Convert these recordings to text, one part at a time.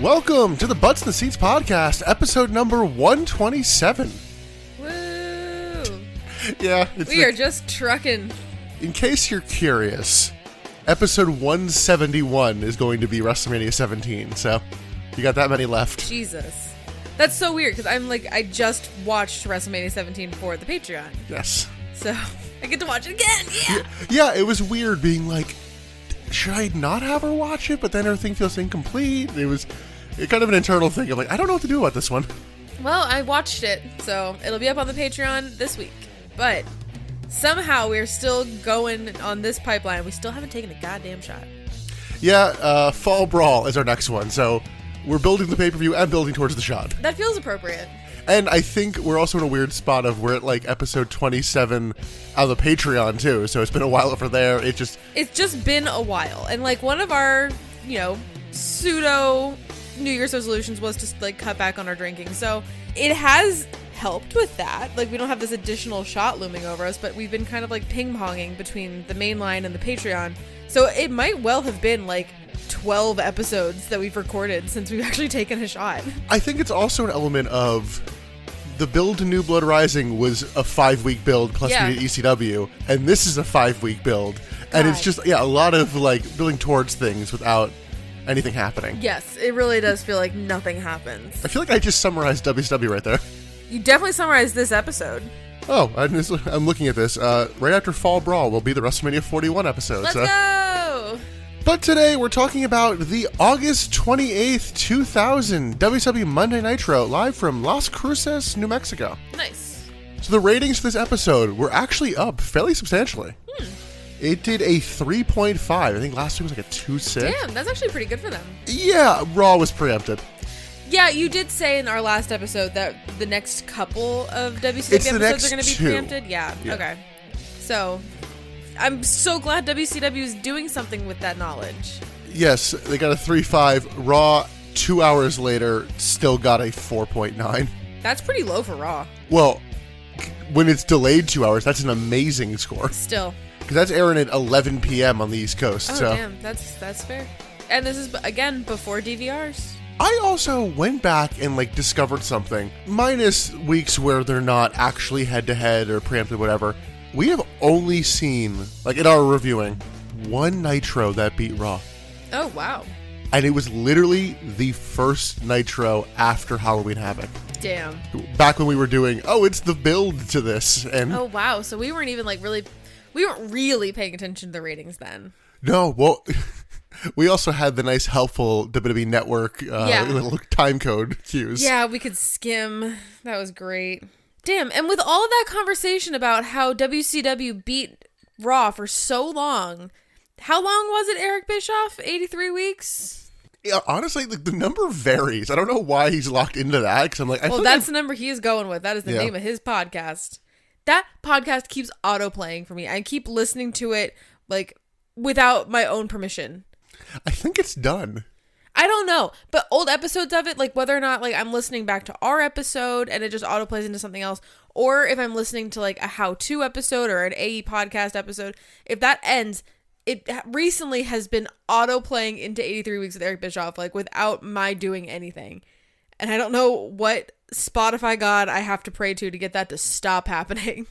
Welcome to the Butts in the Seats podcast, episode number 127. Woo! Yeah. We are just trucking. In case you're curious, episode 171 is going to be WrestleMania 17, so you got that many left. Jesus. That's so weird, because I just watched WrestleMania 17 for the Patreon. Yes. So, I get to watch it again, Yeah, it was weird being like, should I not have her watch it? But then everything feels incomplete. It was kind of an internal thing. I'm like, I don't know what to do about this one. Well, I watched it, so it'll be up on the Patreon this week. But somehow we're still going on this pipeline. We still haven't taken a goddamn shot. Yeah, Fall Brawl is our next one. So we're building the pay-per-view and building towards the shot. That feels appropriate. And I think we're also in a weird spot of we're at like episode 27 on the Patreon too. So it's been a while over there. It's just been a while. And like one of our, pseudo New Year's resolutions was to like cut back on our drinking. So it has helped with that. Like we don't have this additional shot looming over us, but we've been kind of like ping-ponging between the main line and the Patreon. So it might well have been like 12 episodes that we've recorded since we've actually taken a shot. I think it's also an element of the build to New Blood Rising was a 5-week build plus we did ECW, and this is a 5-week build. And it's just, a lot of like building towards things without anything happening. Yes, it really does feel like nothing happens. I feel like I just summarized WCW right there. You definitely summarized this episode. Oh, I'm looking at this. Right after Fall Brawl will be the WrestleMania 41 episode. Let's go! But today we're talking about the August 28th, 2000 WCW Monday Nitro live from Las Cruces, New Mexico. Nice. So the ratings for this episode were actually up fairly substantially. It did a 3.5. I think last week was like a 2.6. Damn, that's actually pretty good for them. Yeah, Raw was preempted. Yeah, you did say in our last episode that the next couple of WCW episodes are going to be preempted. Yeah, okay. So, I'm so glad WCW is doing something with that knowledge. Yes, they got a 3.5. Raw, 2 hours later, still got a 4.9. That's pretty low for Raw. Well, when it's delayed 2 hours, that's an amazing score. Still. Because that's airing at 11 p.m. on the East Coast. Oh, damn. That's fair. And this is, again, before DVRs. I also went back and discovered something. Minus weeks where they're not actually head-to-head or preempted, whatever. We have only seen, in our reviewing, one Nitro that beat Raw. Oh, wow. And it was literally the first Nitro after Halloween Havoc. Damn. Back when we were doing, it's the build to this. And oh, wow. So we weren't even, we weren't really paying attention to the ratings then. No, well, we also had the nice, helpful WWE Network little time code cues. Yeah, we could skim. That was great. Damn, and with all of that conversation about how WCW beat Raw for so long, how long was it, Eric Bischoff? 83 weeks? Yeah, honestly, the number varies. I don't know why he's locked into that, because I'm like... that's the number he is going with. That is the name of his podcast. That podcast keeps auto-playing for me. I keep listening to it, without my own permission. I think it's done. I don't know, but old episodes of it, whether or not I'm listening back to our episode and it just auto plays into something else, or if I'm listening to a how-to episode or an AE podcast episode, if that ends, it recently has been auto playing into 83 Weeks with Eric Bischoff, without my doing anything. And I don't know what Spotify god I have to pray to get that to stop happening.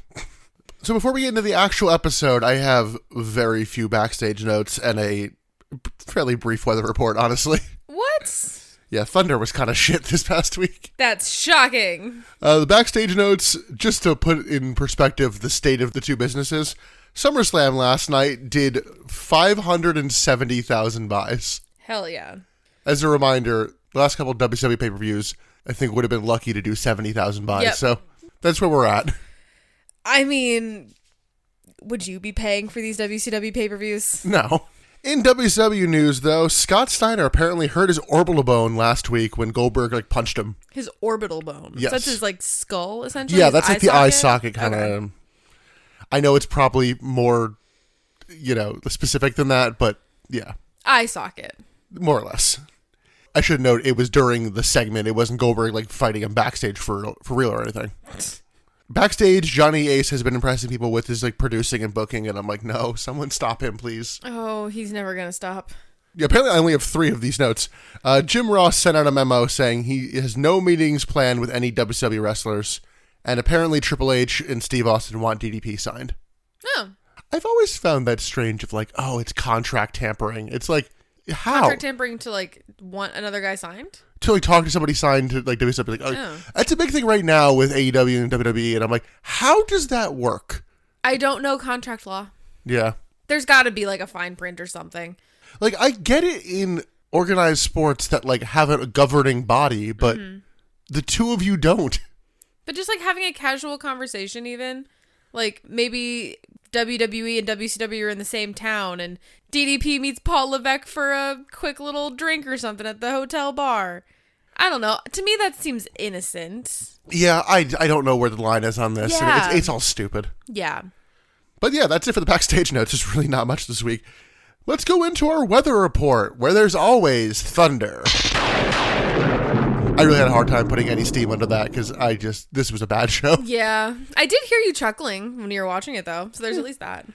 So before we get into the actual episode, I have very few backstage notes and a fairly brief weather report, honestly. What? Yeah, Thunder was kind of shit this past week. That's shocking. The backstage notes, just to put in perspective the state of the two businesses, SummerSlam last night did 570,000 buys. Hell yeah. As a reminder, the last couple of WCW pay-per-views, I think would have been lucky to do 70,000 buys. Yep. So that's where we're at. I mean, would you be paying for these WCW pay-per-views? No. In WCW news, though, Scott Steiner apparently hurt his orbital bone last week when Goldberg punched him. His orbital bone? Yes. So that's his skull, essentially? Yeah, that's the eye socket kind of. Okay. I know it's probably more, specific than that, but yeah. Eye socket. More or less. I should note it was during the segment. It wasn't Goldberg fighting him backstage for real or anything. Backstage, Johnny Ace has been impressing people with his producing and booking, and I'm like, no, someone stop him, please. Oh, he's never gonna stop. Yeah, apparently I only have 3 of these notes. Jim Ross sent out a memo saying he has no meetings planned with any WCW wrestlers, and apparently Triple H and Steve Austin want DDP signed. Oh. I've always found that strange of like, oh, it's contract tampering. It's like, how? Contract tampering to like want another guy signed? To like talk to somebody signed to like WCW. Like, oh. That's a big thing right now with AEW and WWE, and I'm like, how does that work? I don't know contract law. Yeah. There's got to be like a fine print or something. Like, I get it in organized sports that like have a governing body, but the two of you don't. But just like having a casual conversation, even like maybe WWE and WCW are in the same town and DDP meets Paul Levesque for a quick little drink or something at the hotel bar. I don't know. To me, that seems innocent. Yeah, I don't know where the line is on this. Yeah. And it's all stupid. Yeah. But yeah, that's it for the backstage notes. There's really not much this week. Let's go into our weather report, where there's always thunder. I really had a hard time putting any steam under that because this was a bad show. Yeah. I did hear you chuckling when you were watching it, though. So there's at least that.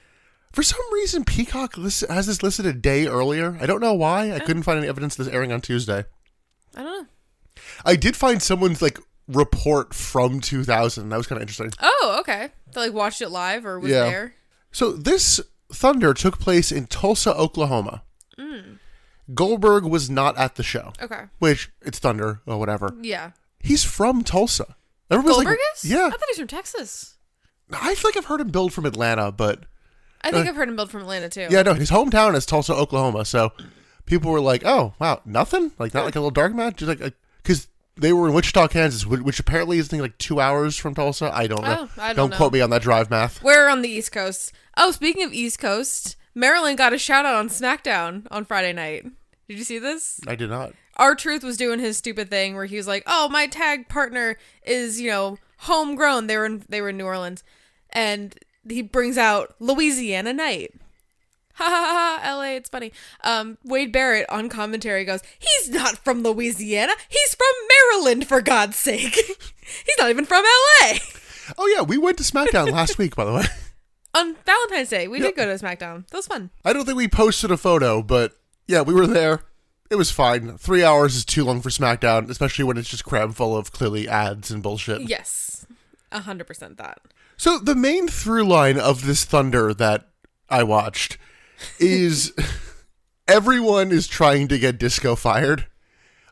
For some reason, Peacock has this listed a day earlier. I don't know why. I couldn't find any evidence of this airing on Tuesday. I don't know. I did find someone's like report from 2000. That was kind of interesting. Oh, okay. They like watched it live or was there? So this thunder took place in Tulsa, Oklahoma. Goldberg was not at the show. Okay. Which, it's thunder or whatever. Yeah. He's from Tulsa. Everyone's Goldberg like, is? Yeah. I thought he was from Texas. I feel like I've heard him build from Atlanta, but... I think I've heard him build from Atlanta, too. Yeah, no, his hometown is Tulsa, Oklahoma, so people were like, oh, wow, nothing? Like, not like a little dark match? Just like, because they were in Wichita, Kansas, which apparently is, I think, like 2 hours from Tulsa. I don't know. I don't know. Quote me on that drive math. We're on the East Coast. Oh, speaking of East Coast, Maryland got a shout out on SmackDown on Friday night. Did you see this? I did not. R-Truth was doing his stupid thing where he was like, oh, my tag partner is, homegrown. They were in New Orleans. And he brings out Louisiana Night. Ha ha ha, LA, it's funny. Wade Barrett on commentary goes, he's not from Louisiana. He's from Maryland, for God's sake. He's not even from LA. Oh, yeah, we went to SmackDown last week, by the way. On Valentine's Day, we did go to SmackDown. That was fun. I don't think we posted a photo, but yeah, we were there. It was fine. 3 hours is too long for SmackDown, especially when it's just crammed full of clearly ads and bullshit. Yes, 100% that. So the main through line of this thunder that I watched is everyone is trying to get Disco fired.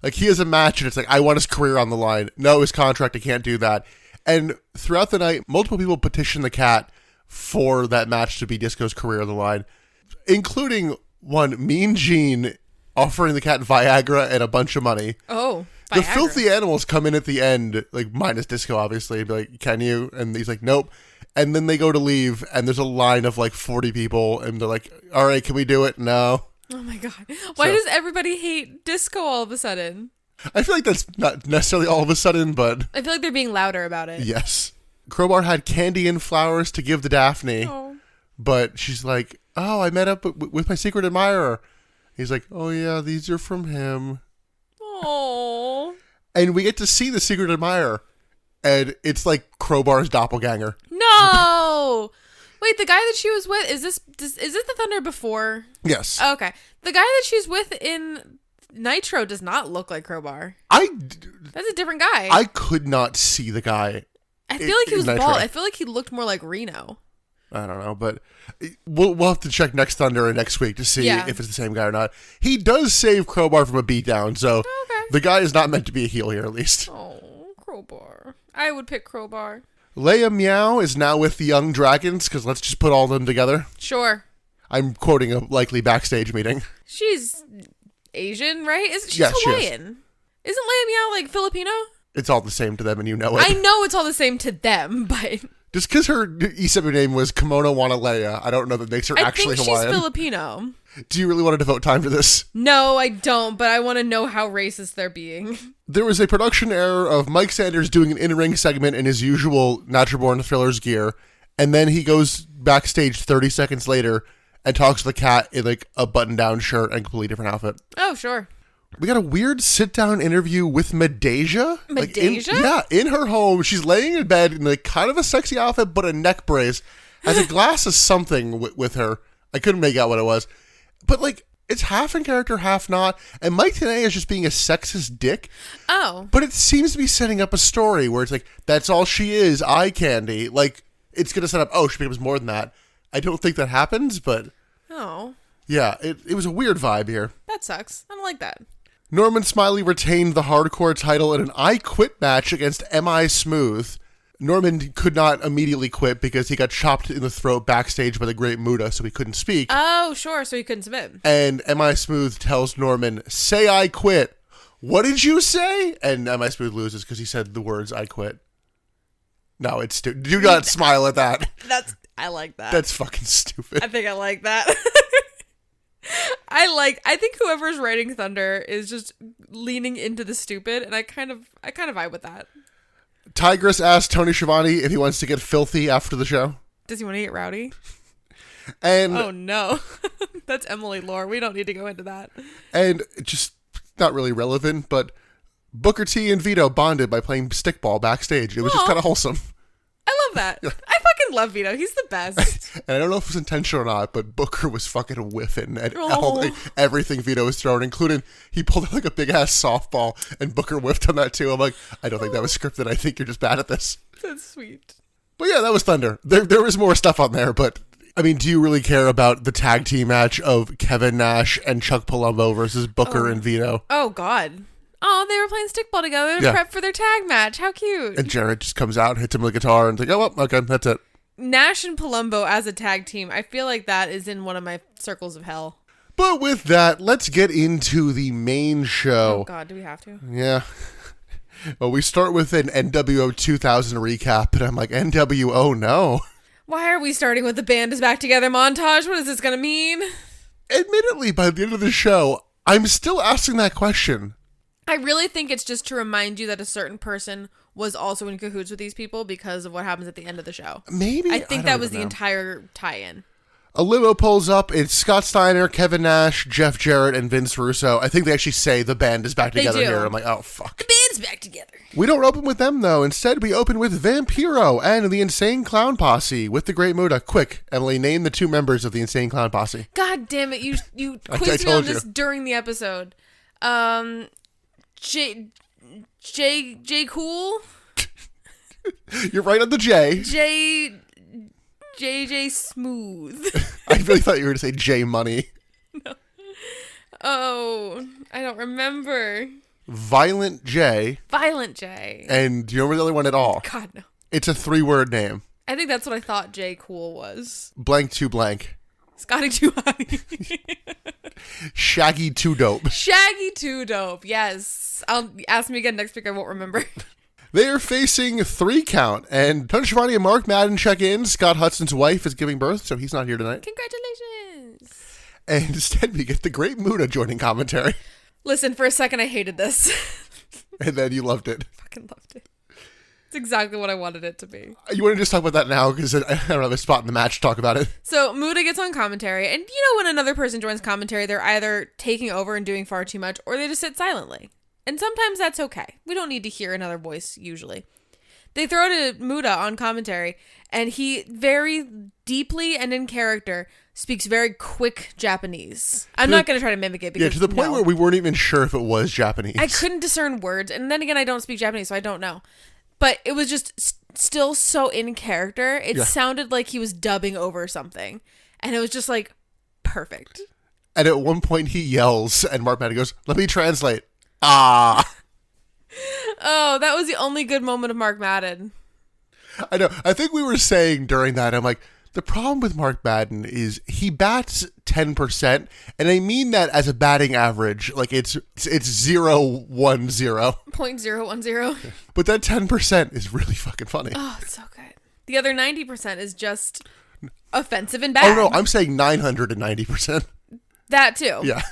Like, he has a match and it's like, I want his career on the line. No, his contract, I can't do that. And throughout the night, multiple people petition the cat for that match to be Disco's career on the line, including one, Mean Gene, offering the cat Viagra and a bunch of money. Oh, Viagra. The filthy animals come in at the end, like, minus Disco, obviously, and be like, can you? And he's like, nope. And then they go to leave, and there's a line of, like, 40 people, and they're like, all right, can we do it? No. Oh, my God. Why does everybody hate Disco all of a sudden? I feel like that's not necessarily all of a sudden, but... I feel like they're being louder about it. Yes. Crowbar had candy and flowers to give to Daphne, Oh. but she's like, oh, I met up with my secret admirer. He's like, oh, yeah, these are from him. Oh. And we get to see the secret admirer, and it's like Crowbar's doppelganger. No! Wait, the guy that she was with, is this the Thunder before? Yes. Oh, okay. The guy that she's with in Nitro does not look like Crowbar. That's a different guy. I could not see the guy. I feel like he was Nitro. bald. I feel like he looked more like Reno. I don't know, but we'll have to check next Thunder and next week to see if it's the same guy or not. He does save Crowbar from a beatdown, so the guy is not meant to be a heel here, at least. Oh, Crowbar. I would pick Crowbar. Leia Meow is now with the Young Dragons, because let's just put all of them together. Sure. I'm quoting a likely backstage meeting. She's Asian, right? She's yes, Hawaiian. Isn't Leia Meow like Filipino? It's all the same to them, and you know it. I know it's all the same to them, but... Just because her ECW name was Kimono Wanalea, I don't know that makes her actually Hawaiian. I think she's Filipino. Do you really want to devote time to this? No, I don't, but I want to know how racist they're being. There was a production error of Mike Sanders doing an in-ring segment in his usual Natural Born Thrillers gear, and then he goes backstage 30 seconds later and talks to the cat in like a button-down shirt and a completely different outfit. Oh, sure. We got a weird sit-down interview with Medeja. Medeja? In her home. She's laying in bed in like kind of a sexy outfit, but a neck brace. Has a glass of something with her. I couldn't make out what it was. But like, it's half in character, half not. And Mike Tenay is just being a sexist dick. Oh. But it seems to be setting up a story where it's like, that's all she is, eye candy. Like, it's going to set up, oh, she becomes more than that. I don't think that happens, but... Oh. Yeah, it was a weird vibe here. That sucks. I don't like that. Norman Smiley retained the hardcore title in an I Quit match against M.I. Smooth. Norman could not immediately quit because he got chopped in the throat backstage by the Great Muta, so he couldn't speak. Oh, sure, so he couldn't submit. And M.I. Smooth tells Norman, say I quit. What did you say? And M.I. Smooth loses because he said the words I quit. No, it's stupid. Do not smile at that. I like that. That's fucking stupid. I think I like that. I think whoever's writing Thunder is just leaning into the stupid, and I kind of vibe with that. Tigress asked Tony Schiavone if he wants to get filthy after the show. Does he want to get rowdy? And oh no, that's Emily lore. We don't need to go into that. And just not really relevant, but Booker T and Vito bonded by playing stickball backstage. It was just kind of wholesome. I love that. I fucking love Vito. He's the best. And I don't know if it was intentional or not, but Booker was fucking whiffing at everything Vito was throwing, including he pulled out like a big ass softball, and Booker whiffed on that too. I'm like, I don't think that was scripted. I think you're just bad at this. That's sweet. But yeah, that was Thunder. There was more stuff on there, but I mean, do you really care about the tag team match of Kevin Nash and Chuck Palumbo versus Booker and Vito? Oh God. Oh, they were playing stickball together to prep for their tag match. How cute. And Jarrett just comes out, hits him with a guitar, and it's like, oh, well, okay, that's it. Nash and Palumbo as a tag team, I feel like that is in one of my circles of hell. But with that, let's get into the main show. Oh, God, do we have to? Yeah. Well, we start with an NWO 2000 recap, and I'm like, NWO, no. Why are we starting with the band is back together montage? What is this going to mean? Admittedly, by the end of the show, I'm still asking that question. I really think it's just to remind you that a certain person was also in cahoots with these people because of what happens at the end of the show. Maybe. I think that was the entire tie-in. A limo pulls up. It's Scott Steiner, Kevin Nash, Jeff Jarrett, and Vince Russo. I think they actually say the band is back together here. I'm like, oh, fuck. The band's back together. We don't open with them, though. Instead, we open with Vampiro and the Insane Clown Posse with the Great Muta. Quick, Emily, name the two members of the Insane Clown Posse. God damn it. You quizzed me on this during the episode. J Cool. You're right on the J. JJ Smooth. I really thought you were going to say J Money. No. Oh, I don't remember. Violent J. And do you remember the other one at all? God, no. It's a 3-word name. I think that's what I thought J Cool was. Blank to blank. Scotty Too High. Shaggy Too Dope. Shaggy Too Dope, yes. Ask me again next week, I won't remember. They are facing 3 count, and Tony Schiavone and Mark Madden check in. Scott Hudson's wife is giving birth, so he's not here tonight. Congratulations. And instead we get the Great Muta joining commentary. Listen, for a second I hated this. And then you loved it. Fucking loved it. It's exactly what I wanted it to be. You want to just talk about that now? Because I don't have a spot in the match to talk about it. So Muta gets on commentary, and you know when another person joins commentary, they're either taking over and doing far too much, or they just sit silently. And sometimes that's okay. We don't need to hear another voice, usually. They throw to Muta on commentary, and he very deeply and in character speaks very quick Japanese. I'm not going to try to mimic it. Because, to the point where we weren't even sure if it was Japanese. I couldn't discern words, and then again, I don't speak Japanese, so I don't know. But it was just still so in character. It sounded like he was dubbing over something. And it was just like, perfect. And at one point he yells, and Mark Madden goes, let me translate. Ah. Oh, that was the only good moment of Mark Madden. I know. I think we were saying during that, I'm like, the problem with Mark Madden is he bats 10%, and I mean that as a batting average. Like, it's 0-1-0. 0.010. But that 10% is really fucking funny. Oh, it's so good. The other 90% is just offensive and bad. Oh, no, I'm saying 990%. That, too. Yeah.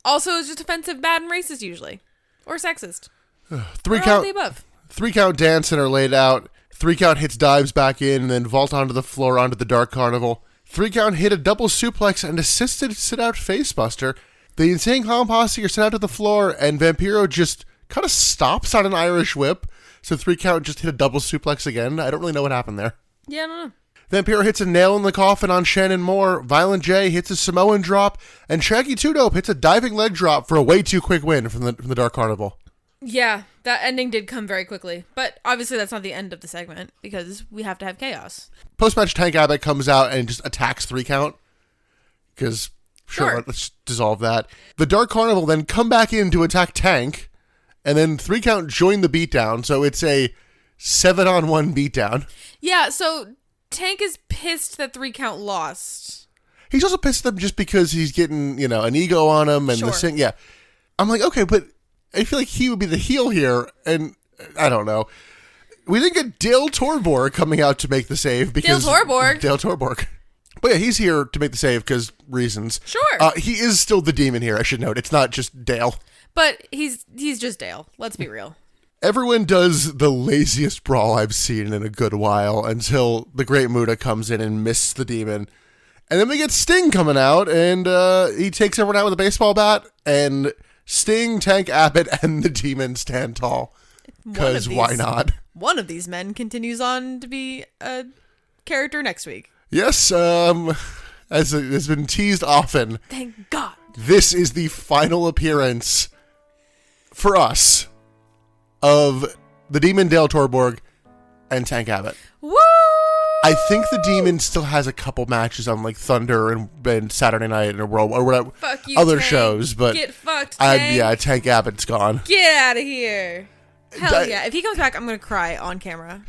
Also, it's just offensive, bad, and racist, usually. Or sexist. 3 count. All the above. 3 count dancing are laid out. 3 count hits dives back in and then vault onto the floor onto the Dark Carnival. 3 count hit a double suplex and assisted sit-out facebuster. The Insane Clown Posse are sent out to the floor, and Vampiro just kind of stops on an Irish whip. So 3 count just hit a double suplex again. I don't really know what happened there. Yeah, I don't know. Vampiro hits a nail in the coffin on Shannon Moore. Violent J hits a Samoan drop. And Shaggy 2-Dope hits a diving leg drop for a way too quick win from the Dark Carnival. Yeah, that ending did come very quickly. But obviously that's not the end of the segment because we have to have chaos. Post-match, Tank Abbott comes out and just attacks 3 count. Because, sure, let's dissolve that. The Dark Carnival then come back in to attack Tank. And then 3 count join the beatdown. So it's a 7-on-1 beatdown. Yeah, so Tank is pissed that 3 count lost. He's also pissed at them just because he's getting, an ego on him and yeah. I'm like, okay, but I feel like he would be the heel here, and I don't know. We didn't get Dale Torborg coming out to make the save because Dale Torborg. But yeah, he's here to make the save because reasons. Sure. He is still the demon here, I should note. It's not just Dale. But he's just Dale. Let's be real. Everyone does the laziest brawl I've seen in a good while until the Great Muta comes in and misses the demon. And then we get Sting coming out, and he takes everyone out with a baseball bat, and Sting, Tank Abbott, and the demon stand tall. Because why not? One of these men continues on to be a character next week. Yes, as has been teased often. Thank God. This is the final appearance for us of the Demon Dale Torborg and Tank Abbott. Woo! I think the Demon still has a couple matches on like Thunder and Saturday Night and World or whatever other Tank. shows, but get fucked, Tank. Tank Abbott's gone. Get out of here! Hell yeah! If he comes back, I'm gonna cry on camera.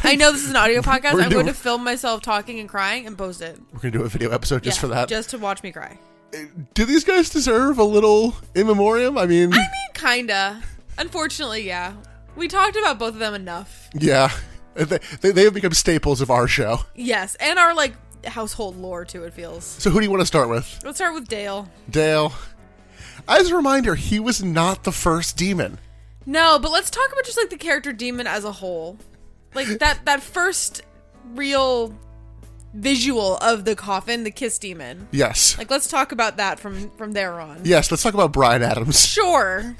I know this is an audio podcast. I'm going to film myself talking and crying and post it. We're gonna do a video episode just for that, just to watch me cry. Do these guys deserve a little in memoriam? I mean, kinda. Unfortunately, yeah. We talked about both of them enough. Yeah. They have become staples of our show. Yes, and our, household lore, too, it feels. So who do you want to start with? Let's start with Dale. Dale. As a reminder, he was not the first demon. No, but let's talk about just, the character demon as a whole. That first real visual of the coffin, the Kiss demon. Yes. Let's talk about that from there on. Yes, let's talk about Bryan Adams. Sure.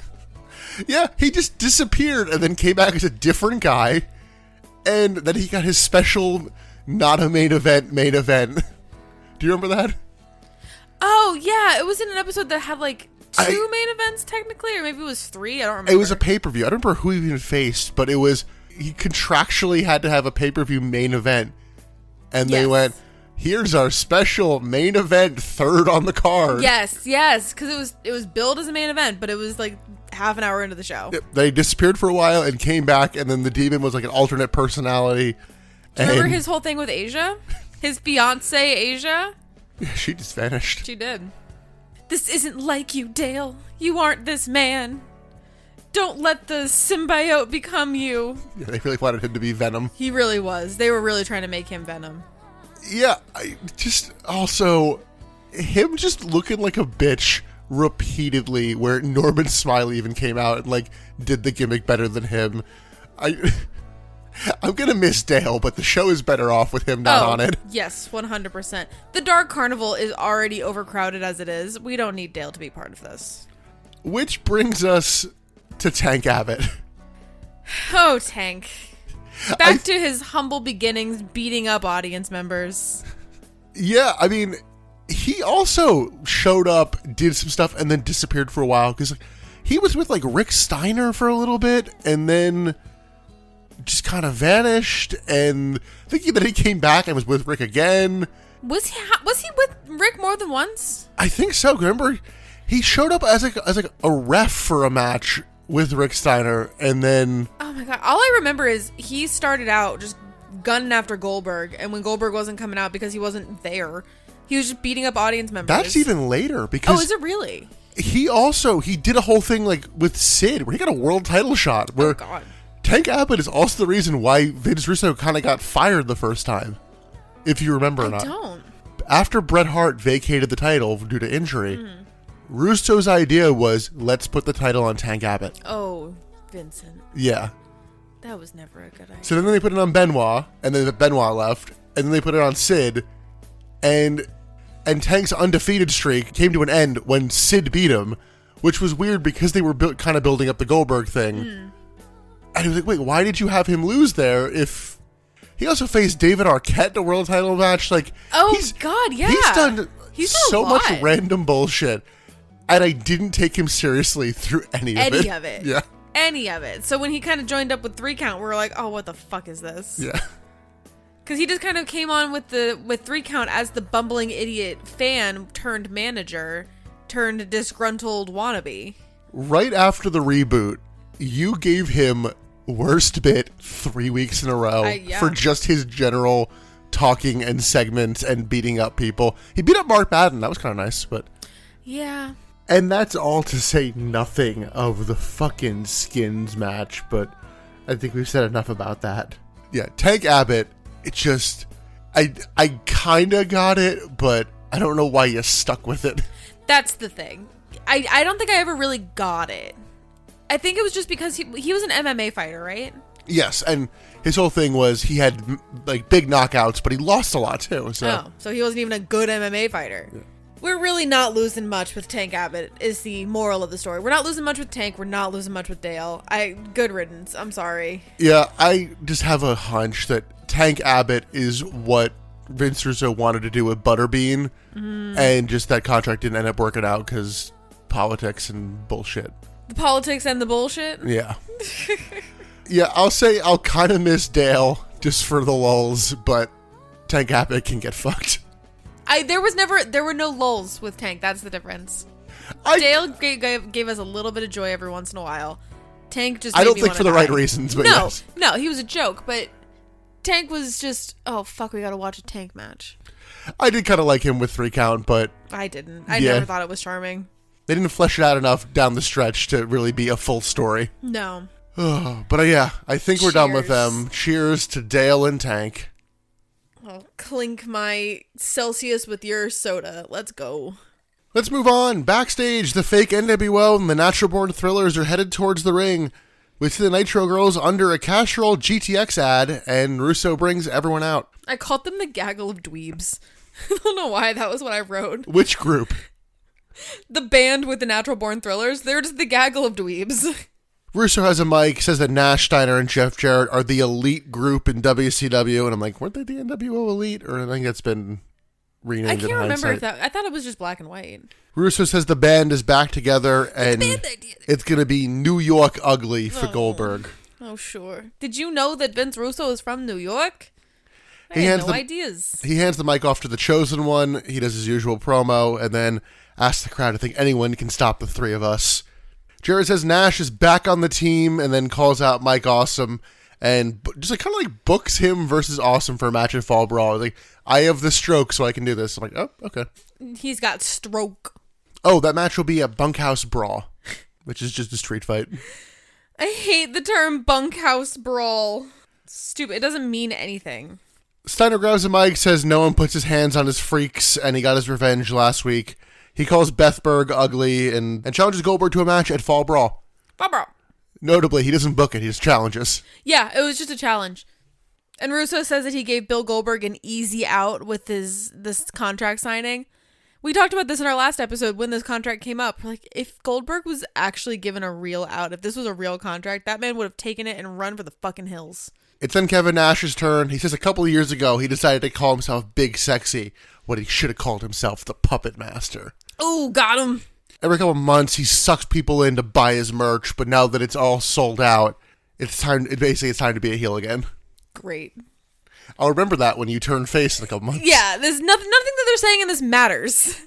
Yeah, he just disappeared and then came back as a different guy. And then he got his special, not a main event. Do you remember that? Oh, yeah. It was in an episode that had, two main events, technically. Or maybe it was 3. I don't remember. It was a pay-per-view. I don't remember who he even faced. But it was, he contractually had to have a pay-per-view main event. And they went, here's our special main event, third on the card. Yes. Because it was billed as a main event. But it was, half an hour into the show. Yep, they disappeared for a while and came back, and then the demon was an alternate personality. Do you remember his whole thing with Asia? His fiance Asia? Yeah, she just vanished. She did. This isn't like you, Dale. You aren't this man. Don't let the symbiote become you. Yeah, they really wanted him to be Venom. He really was. They were really trying to make him Venom. Yeah, him just looking like a bitch repeatedly, where Norman Smiley even came out and did the gimmick better than him. I'm gonna miss Dale, but the show is better off with him not on it. Yes, 100%. The Dark Carnival is already overcrowded as it is. We don't need Dale to be part of this. Which brings us to Tank Abbott. Oh, Tank. Back to his humble beginnings, beating up audience members. Yeah, I mean, he also showed up, did some stuff, and then disappeared for a while. Because he was with Rick Steiner for a little bit, and then just kind of vanished. And thinking that he came back and was with Rick again. Was he with Rick more than once? I think so. Remember, he showed up as a ref for a match with Rick Steiner, and then... Oh my God. All I remember is he started out just gunning after Goldberg, and when Goldberg wasn't coming out because he wasn't there, he was just beating up audience members. That's even later, because... Oh, is it really? He did a whole thing with Sid, where he got a world title shot, where... Oh, God. Tank Abbott is also the reason why Vince Russo kind of got fired the first time, if you remember or not. I don't. After Bret Hart vacated the title due to injury, Russo's idea was, let's put the title on Tank Abbott. Oh, Vincent. Yeah. That was never a good idea. So then they put it on Benoit, and then Benoit left, and then they put it on Sid, and Tank's undefeated streak came to an end when Sid beat him, which was weird because they were kind of building up the Goldberg thing. And he was like, wait, why did you have him lose there if He also faced David Arquette in a world title match. Like, God, yeah. He's done so much random bullshit, and I didn't take him seriously through any of it. Yeah. Any of it. So when he kind of joined up with 3 Count, we were like, oh, what the fuck is this? Yeah. Because he just kind of came on with 3 Count as the bumbling idiot fan turned manager turned disgruntled wannabe. Right after the reboot, you gave him worst bit 3 weeks in a row for just his general talking and segments and beating up people. He beat up Mark Madden. That was kind of nice, but... Yeah. And that's all to say nothing of the fucking Skins match, but I think we've said enough about that. Yeah, Tank Abbott, it just... I kind of got it, but I don't know why you stuck with it. That's the thing. I don't think I ever really got it. I think it was just because he was an MMA fighter, right? Yes, and his whole thing was he had like big knockouts, but he lost a lot too. So he wasn't even a good MMA fighter. Yeah. We're really not losing much with Tank Abbott is the moral of the story. We're not losing much with Tank. We're not losing much with Dale. Good riddance. I'm sorry. Yeah, I just have a hunch that Tank Abbott is what Vince Russo wanted to do with Butterbean, and just that contract didn't end up working out because politics and bullshit. The politics and the bullshit? Yeah. Yeah, I'll say I'll kind of miss Dale just for the lulls, but Tank Abbott can get fucked. There were no lulls with Tank. That's the difference. Dale gave us a little bit of joy every once in a while. Tank just made I don't me think for the right reasons, but yes. No, he was a joke, but Tank was just, oh fuck, we gotta watch a Tank match. I did kind of like him with 3 Count, but... I didn't. I never thought it was charming. They didn't flesh it out enough down the stretch to really be a full story. No. But yeah, I think we're done with them. Cheers to Dale and Tank. I'll clink my Celsius with your soda. Let's go. Let's move on. Backstage, the fake NWO and the Natural Born Thrillers are headed towards the ring. We see the Nitro girls under a Castrol GTX ad, and Russo brings everyone out. I called them the gaggle of dweebs. I don't know why. That was what I wrote. Which group? The band with the Natural Born Thrillers. They're just the gaggle of dweebs. Russo has a mic, says that Nash, Steiner, and Jeff Jarrett are the elite group in WCW, and I'm like, weren't they the NWO elite? Or I think that's been renamed. I can't remember if that... I thought it was just black and white. Russo says the band is back together, and it's going to be New York ugly for Goldberg. Oh, sure. Did you know that Vince Russo is from New York? I had no ideas. He hands the mic off to the Chosen One. He does his usual promo, and then asks the crowd to think anyone can stop the 3 of us. Jarrett says Nash is back on the team, and then calls out Mike Awesome, and just like kind of like books him versus Awesome for a match at Fall Brawl. Like, I have the stroke, so I can do this. I'm like, oh, okay. He's got stroke. Oh, that match will be a bunkhouse brawl, which is just a street fight. I hate the term bunkhouse brawl. Stupid. It doesn't mean anything. Steiner grabs the mic, says no one puts his hands on his freaks, and he got his revenge last week. He calls Bethberg ugly and challenges Goldberg to a match at Fall Brawl. Fall Brawl. Notably, he doesn't book it, he just challenges. Yeah, it was just a challenge. And Russo says that he gave Bill Goldberg an easy out with this contract signing. We talked about this in our last episode when this contract came up. Like, if Goldberg was actually given a real out, if this was a real contract, that man would have taken it and run for the fucking hills. It's then Kevin Nash's turn. He says a couple of years ago he decided to call himself Big Sexy, when he should have called himself the Puppet Master. Ooh, got him. Every couple of months he sucks people in to buy his merch, but now that it's all sold out, it's time to be a heel again. Great. I'll remember that when you turn face in a couple months. Yeah, there's nothing that they're saying in this matters.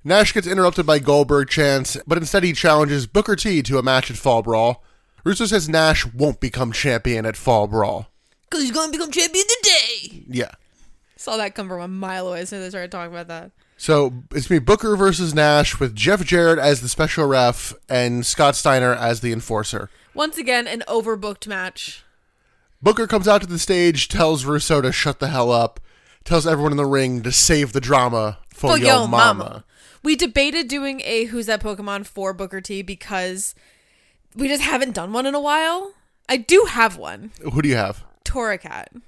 Nash gets interrupted by Goldberg chants, but instead he challenges Booker T to a match at Fall Brawl. Russo says Nash won't become champion at Fall Brawl. Because he's going to become champion today. Yeah. Saw that come from a mile away as soon as they started talking about that. So it's me, Booker versus Nash, with Jeff Jarrett as the special ref and Scott Steiner as the enforcer. Once again, an overbooked match. Booker comes out to the stage, tells Russo to shut the hell up, tells everyone in the ring to save the drama for yo mama. We debated doing a Who's That Pokemon for Booker T because we just haven't done one in a while. I do have one. Who do you have? Torracat.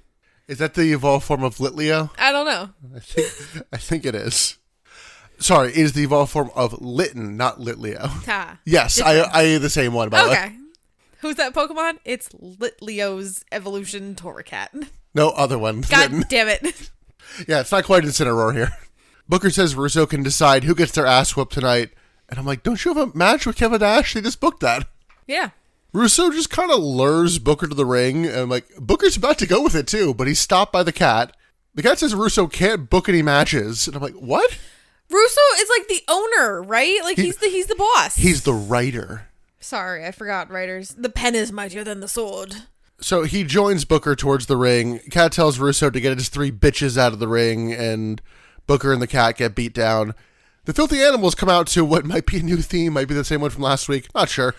Is that the evolved form of Litleo? I don't know. I think it is. Sorry, it is the evolved form of Litten, not Litleo. Yes, I have the same one. Okay. Who's that Pokemon? It's Litleo's evolution Torracat. No, other one. God damn it. Yeah, it's not quite Incineroar here. Booker says Russo can decide who gets their ass whooped tonight. And I'm like, don't you have a match with Kevin Nash? They just booked that. Yeah. Russo just kind of lures Booker to the ring. And I'm like, Booker's about to go with it too, but he's stopped by the cat. The cat says Russo can't book any matches. And I'm like, what? Russo is like the owner, right? Like he's the boss. He's the writer. Sorry, I forgot writers. The pen is mightier than the sword. So he joins Booker towards the ring. Cat tells Russo to get his 3 bitches out of the ring, and Booker and the cat get beat down. The Filthy Animals come out to what might be a new theme, might be the same one from last week. Not sure.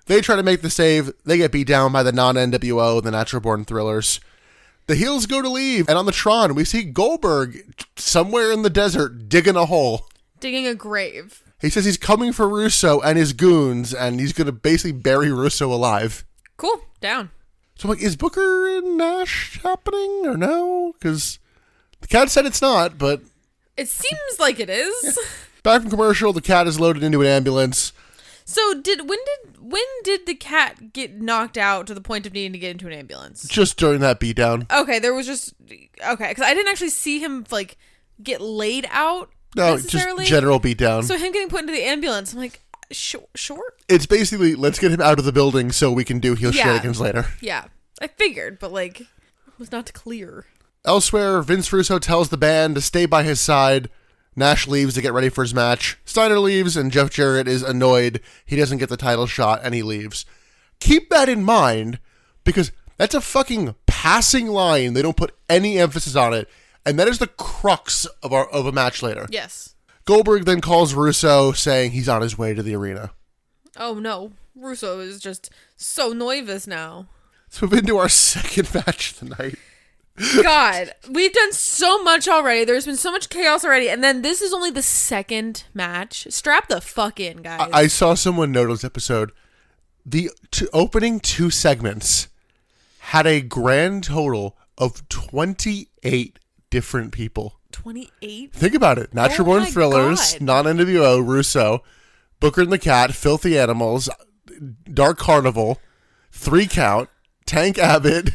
They try to make the save. They get beat down by the non-NWO, the Natural Born Thrillers. The heels go to leave, and on the Tron, we see Goldberg somewhere in the desert digging a hole. Digging a grave. He says he's coming for Russo and his goons, and he's going to basically bury Russo alive. Cool. Down. So I'm like, is Booker and Nash happening or no? Because the cat said it's not, but... It seems like it is. Yeah. Back from commercial, the cat is loaded into an ambulance. So when did the cat get knocked out to the point of needing to get into an ambulance? Just during that beatdown. Okay, because I didn't actually see him like get laid out. No, just general beatdown. So him getting put into the ambulance, I'm like, sure. It's basically, let's get him out of the building so we can do heel shenanigans later. Yeah, I figured, but like, it was not clear. Elsewhere, Vince Russo tells the band to stay by his side. Nash leaves to get ready for his match. Steiner leaves, and Jeff Jarrett is annoyed he doesn't get the title shot, and he leaves. Keep that in mind, because that's a fucking passing line. They don't put any emphasis on it, and that is the crux of a match later. Yes. Goldberg then calls Russo, saying he's on his way to the arena. Oh no, Russo is just so nervous now. Let's move into our second match of the night. God, we've done so much already. There's been so much chaos already. And then this is only the second match. Strap the fuck in, guys. I saw someone note on this episode, the opening 2 segments had a grand total of 28 different people. 28? Think about it. Natural Born Thrillers, non-NWO, Russo, Booker and the Cat, Filthy Animals, Dark Carnival, 3 Count, Tank Abbott,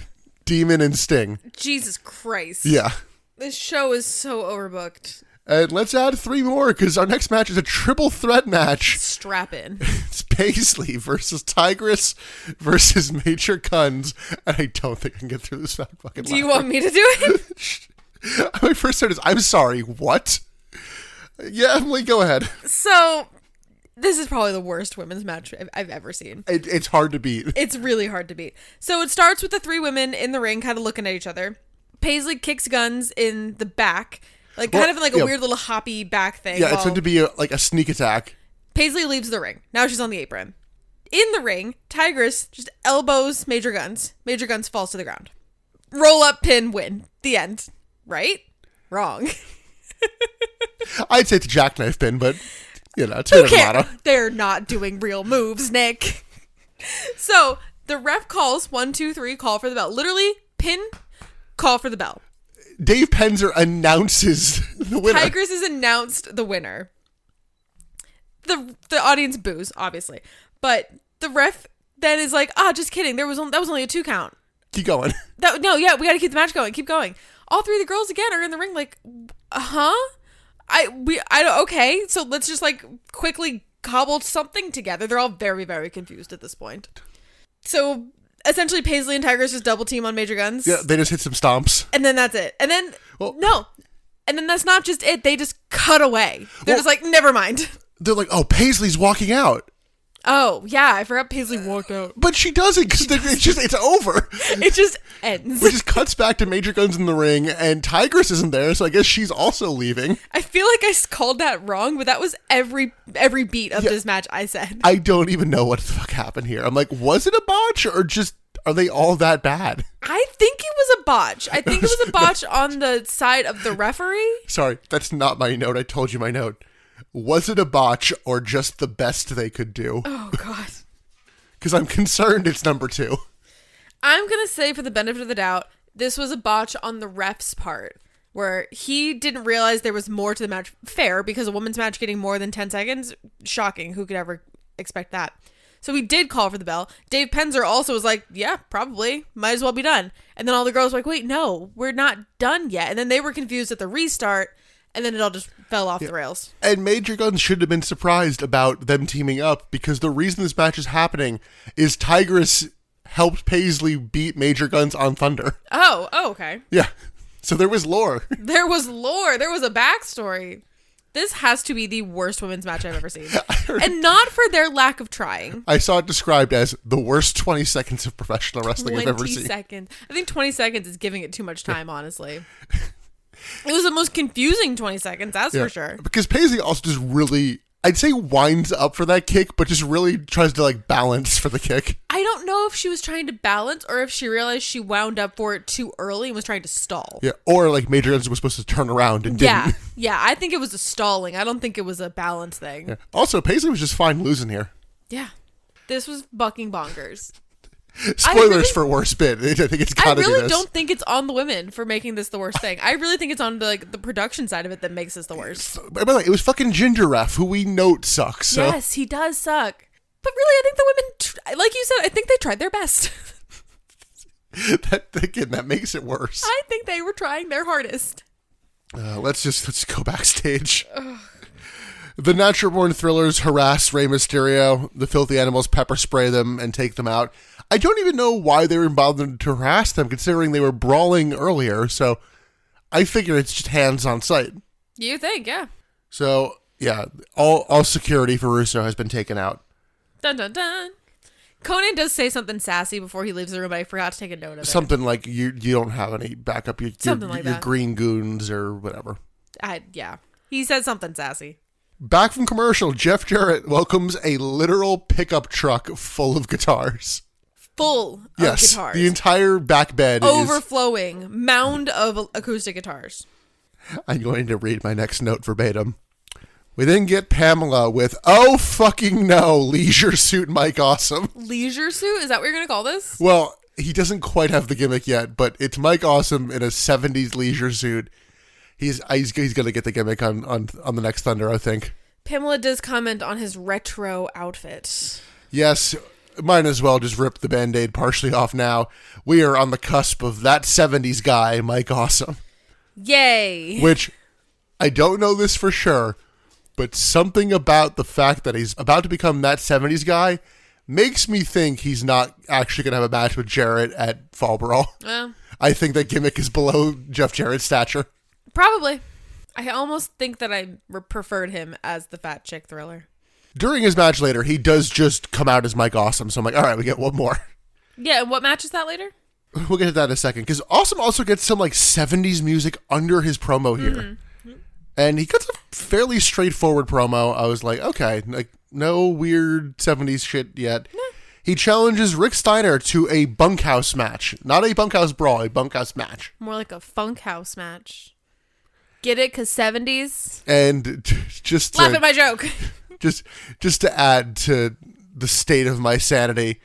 Demon, and Sting. Jesus Christ. Yeah. This show is so overbooked. And let's add 3 more, because our next match is a triple threat match. Strap in. It's Paisley versus Tigress versus Major Guns, and I don't think I can get through this fucking Do you want me to do it? My first thought is, I'm sorry, what? Yeah, Emily, go ahead. So, this is probably the worst women's match I've ever seen. It's hard to beat. It's really hard to beat. So it starts with the 3 women in the ring kind of looking at each other. Paisley kicks Guns in the back. Kind of like a weird little hoppy back thing. Yeah, it's meant to be a sneak attack. Paisley leaves the ring. Now she's on the apron. In the ring, Tigress just elbows Major Guns. Major Guns falls to the ground. Roll up, pin, win. The end. Right? Wrong. I'd say it's a jackknife pin, but, it's tomato. They're not doing real moves, Nick. So, the ref calls 1, 2, 3, call for the bell. Literally, pin, call for the bell. Dave Penzer announces the winner. Tigress has announced the winner. The audience boos, obviously. But the ref then is like, just kidding. That was only a 2 count. Keep going. We got to keep the match going. Keep going. All 3 of the girls again are in the ring like, okay, so let's just like quickly cobble something together. They're all very, very confused at this point. So essentially Paisley and Tigress just double team on Major Guns. Yeah, they just hit some stomps. And then that's it. And then, And then that's not just it. They just cut away. They're just like, never mind. They're like, oh, Paisley's walking out. Oh, yeah, I forgot Paisley walked out. But she doesn't, because it's over. It just ends. Which just cuts back to Major Guns in the ring, and Tigress isn't there, so I guess she's also leaving. I feel like I called that wrong, but that was every beat of this match I said. I don't even know what the fuck happened here. I'm like, was it a botch, or just, are they all that bad? I think it was a botch. I think it was a botch on the side of the referee. Sorry, that's not my note. I told you my note. Was it a botch or just the best they could do? Oh, God. Because I'm concerned it's number 2. I'm going to say, for the benefit of the doubt, this was a botch on the ref's part, where he didn't realize there was more to the match. Fair, because a women's match getting more than 10 seconds, shocking. Who could ever expect that? So he did call for the bell. Dave Penzer also was like, yeah, probably. Might as well be done. And then all the girls were like, wait, no, we're not done yet. And then they were confused at the restart. And then it all just fell off the rails. And Major Guns should have been surprised about them teaming up, because the reason this match is happening is Tigress helped Paisley beat Major Guns on Thunder. Oh, okay. Yeah. So there was lore. There was lore. There was a backstory. This has to be the worst women's match I've ever seen. And not for their lack of trying. I saw it described as the worst 20 seconds of professional wrestling I've ever seen. 20 seconds. I think 20 seconds is giving it too much time, honestly. It was the most confusing 20 seconds, that's for sure. Because Paisley also just really, I'd say, winds up for that kick, but just really tries to like balance for the kick. I don't know if she was trying to balance or if she realized she wound up for it too early and was trying to stall. Yeah, or like Major Guns was supposed to turn around and didn't. Yeah, I think it was a stalling. I don't think it was a balance thing. Yeah. Also, Paisley was just fine losing here. Yeah. This was bucking bonkers. Spoilers for worst bit. I think it's gotta be this. I really don't think it's on the women for making this the worst thing. I really think it's on the production side of it that makes this the worst. By the way, it was fucking Ginger Ref, who we note sucks. So. Yes, he does suck. But really, I think the women, like you said, I think they tried their best. that makes it worse. I think they were trying their hardest. Let's go backstage. The Natural Born Thrillers harass Rey Mysterio. The Filthy Animals pepper spray them and take them out. I don't even know why they were bothered to harass them, considering they were brawling earlier. So I figure it's just hands on sight. You think, yeah. So, yeah, all security for Russo has been taken out. Dun, dun, dun. Conan does say something sassy before he leaves the room, but I forgot to take a note of it. Something like you don't have any backup. Something like that. Your green goons or whatever. Yeah. He said something sassy. Back from commercial, Jeff Jarrett welcomes a literal pickup truck full of guitars. Full of guitars. Yes, the entire back bed overflowing mound of acoustic guitars. I'm going to read my next note verbatim. We then get Pamela with, oh fucking no, Leisure Suit Mike Awesome. Leisure Suit? Is that what you're going to call this? Well, he doesn't quite have the gimmick yet, but it's Mike Awesome in a 70s leisure suit. He's going to get the gimmick on the next Thunder, I think. Pamela does comment on his retro outfit. Yes, might as well just rip the Band-Aid partially off now. We are on the cusp of that 70s guy, Mike Awesome. Yay. Which, I don't know this for sure, but something about the fact that he's about to become that 70s guy makes me think he's not actually going to have a match with Jarrett at Fall Brawl. I think that gimmick is below Jeff Jarrett's stature. Probably. I almost think that I preferred him as the fat chick Thriller. During his match later, he does just come out as Mike Awesome, so I'm like, all right, we get one more. Yeah, what match is that later? We'll get to that in a second, because Awesome also gets some like 70s music under his promo here. Mm-hmm. And he gets a fairly straightforward promo. I was like, okay, like no weird 70s shit yet. Nah. He challenges Rick Steiner to a bunkhouse match. Not a bunkhouse brawl, a bunkhouse match. More like a funkhouse match. Get it? Because 70s? And just to... Laugh at my joke. Just to add to the state of my sanity,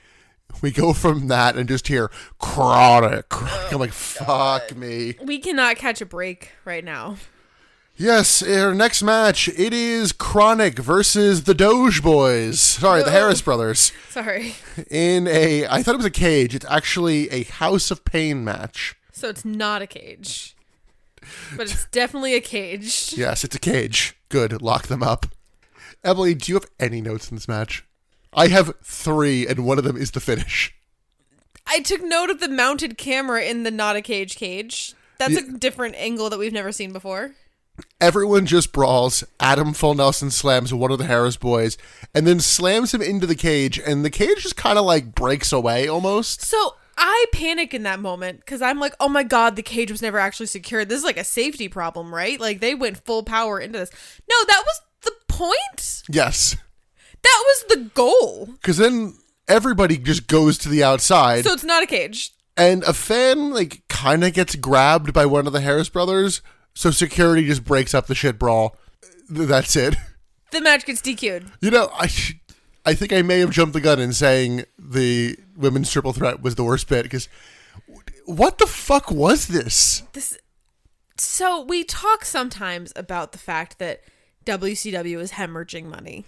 we go from that and just hear chronic. I'm like, fuck me. We cannot catch a break right now. Yes, our next match, it is Chronic versus the Doge Boys. Sorry, the Harris Brothers. Sorry. I thought it was a cage. It's actually a House of Pain match. So it's not a cage. But it's definitely a cage. Yes, it's a cage. Good, lock them up. Emily, do you have any notes in this match? I have 3, and one of them is the finish. I took note of the mounted camera in the not a cage. That's a different angle that we've never seen before. Everyone just brawls. Adam Full Nelson slams one of the Harris boys and then slams him into the cage, and the cage just kind of like breaks away almost. So I panic in that moment because I'm like, oh my God, the cage was never actually secured. This is like a safety problem, right? Like they went full power into this. No, that was the point? Yes. That was the goal. Because then everybody just goes to the outside. So it's not a cage. And a fan like kind of gets grabbed by one of the Harris brothers. So security just breaks up the shit brawl. That's it. The match gets DQ'd. You know, I think I may have jumped the gun in saying the women's triple threat was the worst bit, because what the fuck was this? So we talk sometimes about the fact that WCW is hemorrhaging money.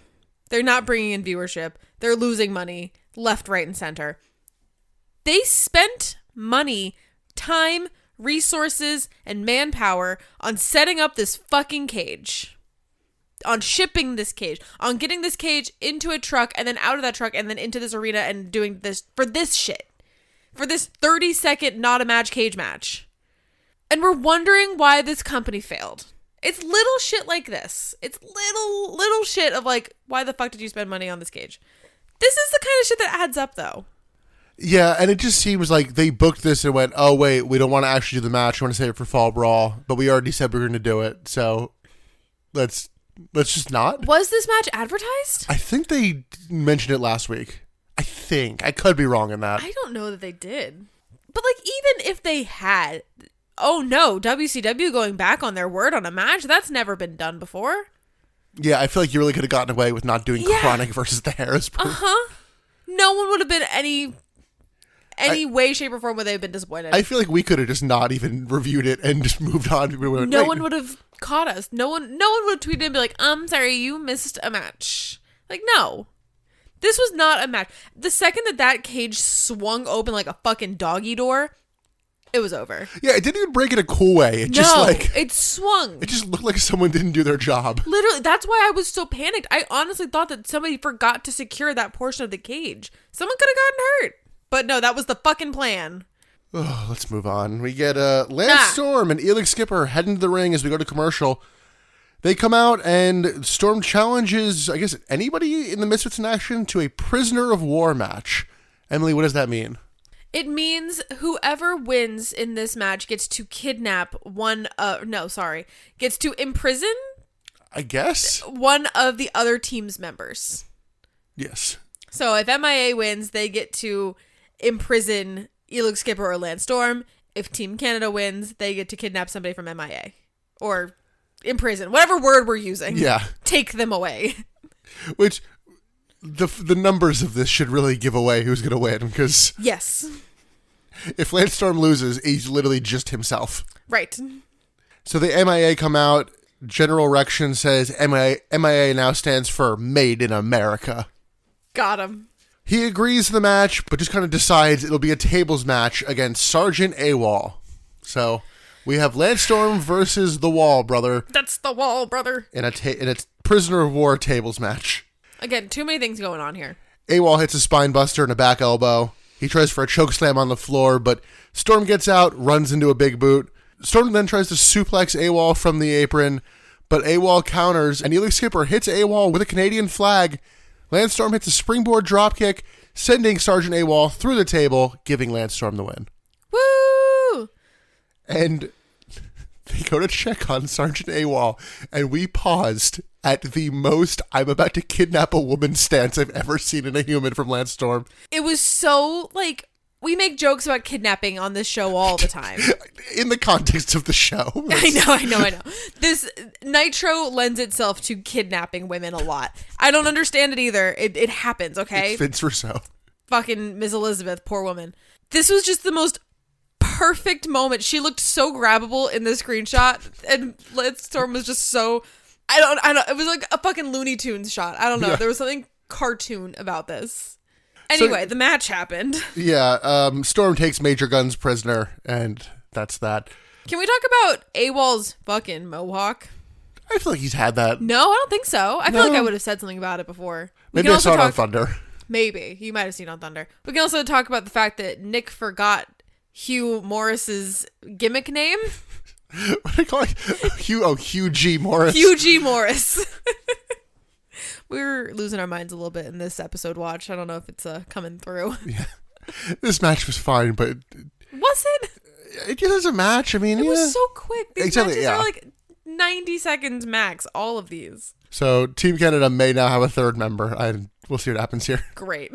They're not bringing in viewership. They're losing money left, right, and center. They spent money, time, resources, and manpower on setting up this fucking cage. On shipping this cage. On getting this cage into a truck and then out of that truck and then into this arena and doing this for this shit. For this 30-second not a match cage match. And we're wondering why this company failed. It's little shit like this. It's little shit of like, why the fuck did you spend money on this cage? This is the kind of shit that adds up, though. Yeah, and it just seems like they booked this and went, oh, wait, we don't want to actually do the match. We want to save it for Fall Brawl, but we already said we were going to do it, so let's just not. Was this match advertised? I think they mentioned it last week. I think. I could be wrong in that. I don't know that they did. But, like, even if they had, oh no, WCW going back on their word on a match, that's never been done before. Yeah, I feel like you really could have gotten away with not doing Chronic versus the Harrisburg. No one would have been any way, shape, or form would they have been disappointed. I feel like we could have just not even reviewed it and just moved on. No one would have caught us. No one would have tweeted and be like, I'm sorry, you missed a match. Like, no. This was not a match. The second that cage swung open like a fucking doggy door, it was over. Yeah, it didn't even break in a cool way. It swung. It just looked like someone didn't do their job. Literally, that's why I was so panicked. I honestly thought that somebody forgot to secure that portion of the cage. Someone could have gotten hurt. But no, that was the fucking plan. Oh, let's move on. We get Lance Storm and Elix Skipper heading to the ring as we go to commercial. They come out and Storm challenges, I guess, anybody in the Misfits in Action to a prisoner of war match. Emily, what does that mean? It means whoever wins in this match gets to kidnap gets to imprison, I guess, one of the other team's members. Yes. So if MIA wins, they get to imprison Elix Skipper or Lance Storm. If Team Canada wins, they get to kidnap somebody from MIA. Or imprison. Whatever word we're using. Yeah. Take them away. Which, the numbers of this should really give away who's going to win. Because yes. If Lance Storm loses, he's literally just himself. Right. So the MIA come out. General Erection says MIA now stands for Made in America. Got him. He agrees to the match, but just kind of decides it'll be a tables match against Sergeant AWOL. So we have Lance Storm versus the Wall Brother. That's the Wall Brother. In a prisoner of war tables match. Again, too many things going on here. AWOL hits a spine buster and a back elbow. He tries for a choke slam on the floor, but Storm gets out, runs into a big boot. Storm then tries to suplex AWOL from the apron, but AWOL counters, and Elix Skipper hits AWOL with a Canadian flag. Lance Storm hits a springboard dropkick, sending Sergeant AWOL through the table, giving Lance Storm the win. Woo! And they go to check on Sergeant AWOL, and we paused at the most I'm about to kidnap a woman stance I've ever seen in a human from Lance Storm. It was so, like, we make jokes about kidnapping on this show all the time. In the context of the show. I know. This Nitro lends itself to kidnapping women a lot. I don't understand it either. It happens, okay? It's Vince Russo. Fucking Ms. Elizabeth, poor woman. This was just the most perfect moment. She looked so grabbable in the screenshot, and Lance Storm was just so... I don't... It was like a fucking Looney Tunes shot. I don't know. Yeah. There was something cartoon about this. Anyway, the match happened. Yeah, Storm takes Major Guns prisoner, and that's that. Can we talk about AWOL's fucking mohawk? I feel like he's had that. No, I don't think so. I feel like I would have said something about it before. Maybe I saw it on Thunder. Maybe. You might have seen it on Thunder. We can also talk about the fact that Nick forgot Hugh Morris's gimmick name. What do they call it? Hugh G. Morris. Hugh G. Morris. We were losing our minds a little bit in this episode watch. I don't know if it's coming through. Yeah. This match was fine, but... Was it? It was a match. I mean, it was so quick. These exactly, matches are like 90 seconds max, all of these. So Team Canada may now have a third member. We'll see what happens here. Great.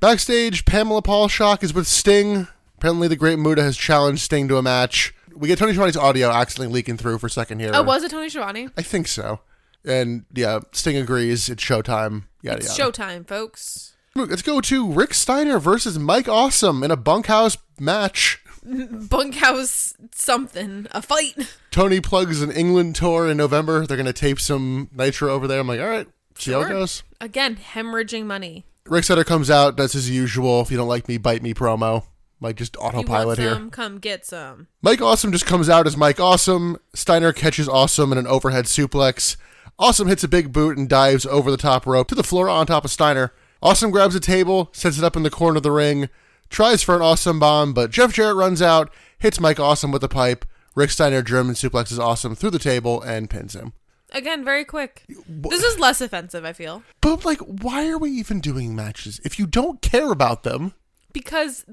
Backstage, Pamela Paulshock is with Sting. Apparently the Great Muta has challenged Sting to a match. We get Tony Schiavone's audio accidentally leaking through for a second here. Oh, was it Tony Schiavone? I think so. And yeah, Sting agrees. It's showtime. Yada, it's yada. Showtime, folks. Let's go to Rick Steiner versus Mike Awesome in a bunkhouse match. Bunkhouse something. A fight. Tony plugs an England tour in November. They're going to tape some Nitro over there. I'm like, all right. See how it goes. Again, hemorrhaging money. Rick Steiner comes out, does his usual, if you don't like me, bite me promo. Like, just autopilot you want here. some? Come get some. Mike Awesome just comes out as Mike Awesome. Steiner catches Awesome in an overhead suplex. Awesome hits a big boot and dives over the top rope to the floor on top of Steiner. Awesome grabs a table, sets it up in the corner of the ring, tries for an Awesome bomb, but Jeff Jarrett runs out, hits Mike Awesome with a pipe. Rick Steiner German suplexes Awesome through the table and pins him. Again, very quick. This is less offensive, I feel. But, like, why are we even doing matches if you don't care about them? Because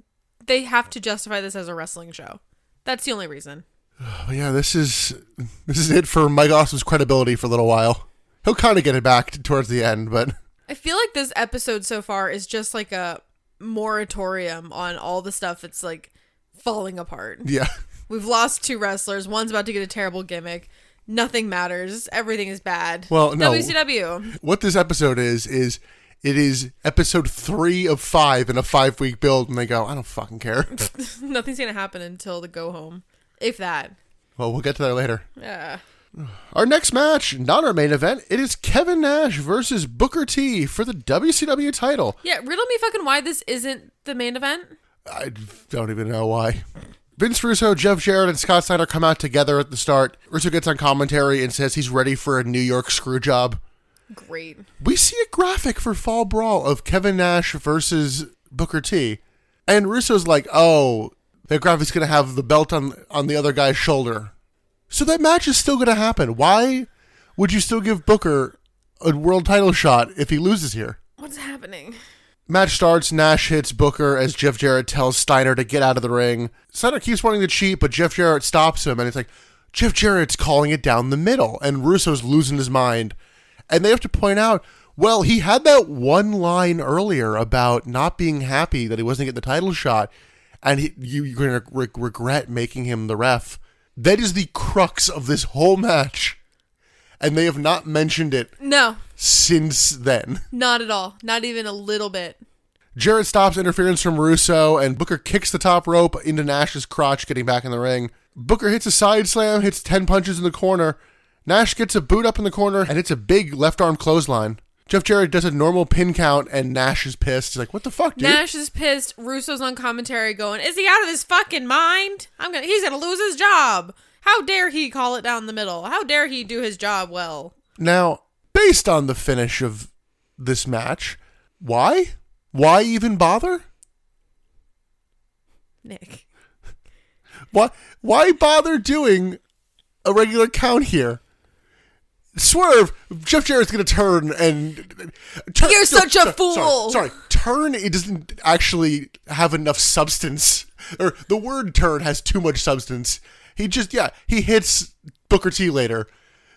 they have to justify this as a wrestling show. That's the only reason. But yeah, this is it for Mike Awesome's credibility for a little while. He'll kind of get it back towards the end, but... I feel like this episode so far is just like a moratorium on all the stuff that's, like, falling apart. Yeah. We've lost 2 wrestlers. One's about to get a terrible gimmick. Nothing matters. Everything is bad. Well, no. WCW. What this episode is it is episode 3 of 5 in a 5-week build, and they go, I don't fucking care. Nothing's going to happen until the go home. If that. Well, we'll get to that later. Yeah. Our next match, not our main event, it is Kevin Nash versus Booker T for the WCW title. Yeah, riddle me fucking why this isn't the main event. I don't even know why. Vince Russo, Jeff Jarrett, and Scott Steiner come out together at the start. Russo gets on commentary and says he's ready for a New York screw job. Great. We see a graphic for Fall Brawl of Kevin Nash versus Booker T. And Russo's like, oh, the graphic's going to have the belt on the other guy's shoulder. So that match is still going to happen. Why would you still give Booker a world title shot if he loses here? What's happening? Match starts, Nash hits Booker as Jeff Jarrett tells Steiner to get out of the ring. Steiner keeps wanting to cheat, but Jeff Jarrett stops him, and it's like, Jeff Jarrett's calling it down the middle, and Russo's losing his mind. And they have to point out, well, he had that one line earlier about not being happy that he wasn't getting the title shot, and you're going to regret making him the ref. That is the crux of this whole match. And they have not mentioned it. No. Since then. Not at all. Not even a little bit. Jarrett stops interference from Russo, and Booker kicks the top rope into Nash's crotch, getting back in the ring. Booker hits a side slam, hits 10 punches in the corner. Nash gets a boot up in the corner, and hits a big left arm clothesline. Jeff Jarrett does a normal pin count, and Nash is pissed. He's like, what the fuck, dude? Nash is pissed. Russo's on commentary going, is he out of his fucking mind? He's gonna lose his job. How dare he call it down the middle? How dare he do his job well? Now, based on the finish of this match, why? Why even bother? Nick. Why bother doing a regular count here? Swerve, Jeff Jarrett's going to turn and... You're such a fool! Sorry, turn, it doesn't actually have enough substance. Or the word turn has too much substance. He hits Booker T later.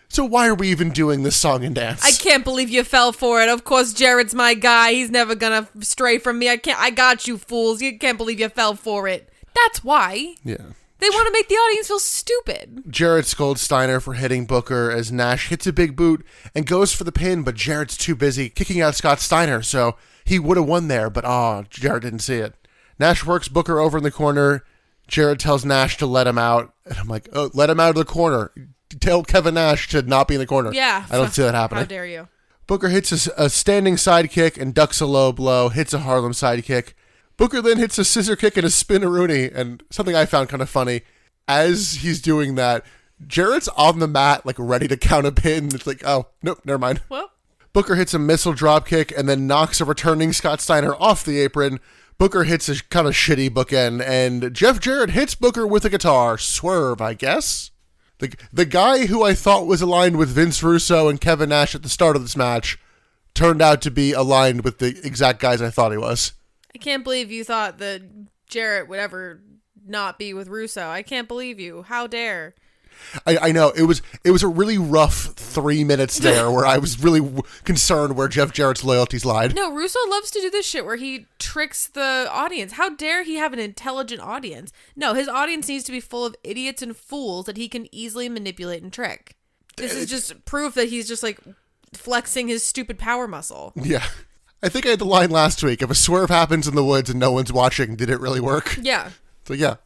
So why are we even doing this song and dance? I can't believe you fell for it. Of course, Jarrett's my guy. He's never gonna stray from me. I got you, fools. You can't believe you fell for it. That's why. Yeah. They want to make the audience feel stupid. Jarrett scolds Steiner for hitting Booker as Nash hits a big boot and goes for the pin, but Jarrett's too busy kicking out Scott Steiner, so he would have won there, but Jarrett didn't see it. Nash works Booker over in the corner. Jarrett tells Nash to let him out. And I'm like, oh, let him out of the corner. Tell Kevin Nash to not be in the corner. Yeah. I don't see that happening. How dare you? Booker hits a standing sidekick and ducks a low blow, hits a Harlem sidekick. Booker then hits a scissor kick and a spin-a-rooney, and something I found kind of funny, as he's doing that, Jarrett's on the mat, like, ready to count a pin. It's like, oh, nope, never mind. Well. Booker hits a missile drop kick and then knocks a returning Scott Steiner off the apron. Booker hits a kind of shitty bookend, and Jeff Jarrett hits Booker with a guitar. Swerve, I guess. The guy who I thought was aligned with Vince Russo and Kevin Nash at the start of this match turned out to be aligned with the exact guys I thought he was. I can't believe you thought that Jarrett would ever not be with Russo. I can't believe you. How dare. I know. It was a really rough 3 minutes there where I was really concerned where Jeff Jarrett's loyalties lied. No, Russo loves to do this shit where he tricks the audience. How dare he have an intelligent audience? No, his audience needs to be full of idiots and fools that he can easily manipulate and trick. This is just proof that he's just like flexing his stupid power muscle. Yeah. I think I had the line last week. If a swerve happens in the woods and no one's watching, did it really work? Yeah. So yeah.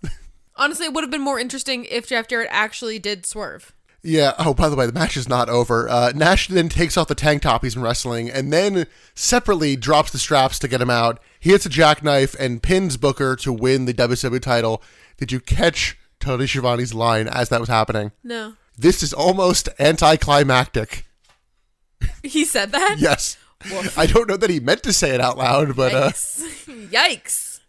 Honestly, it would have been more interesting if Jeff Jarrett actually did swerve. Yeah. Oh, by the way, the match is not over. Nash then takes off the tank top he's been wrestling and then separately drops the straps to get him out. He hits a jackknife and pins Booker to win the WCW title. Did you catch Tony Schiavone's line as that was happening? No. This is almost anticlimactic. He said that? Yes. I don't know that he meant to say it out loud, but... Yikes.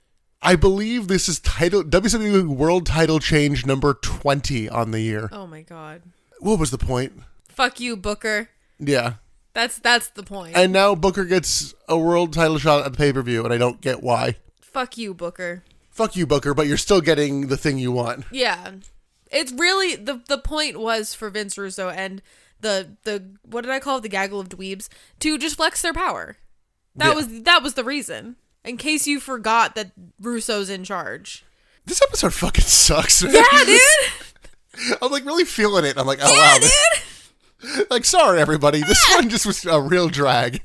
I believe this is WCW World Title Change number 20 on the year. Oh my god. What was the point? Fuck you, Booker. Yeah. That's the point. And now Booker gets a world title shot at the pay-per-view, and I don't get why. Fuck you, Booker. Fuck you, Booker, but you're still getting the thing you want. Yeah. It's really, the point was for Vince Russo and the what did I call it? The gaggle of dweebs, to just flex their power. That was the reason. In case you forgot that Russo's in charge. This episode fucking sucks. Yeah, dude. I'm like really feeling it. I'm like, oh wow. Dude. Like, sorry everybody. This one just was a real drag.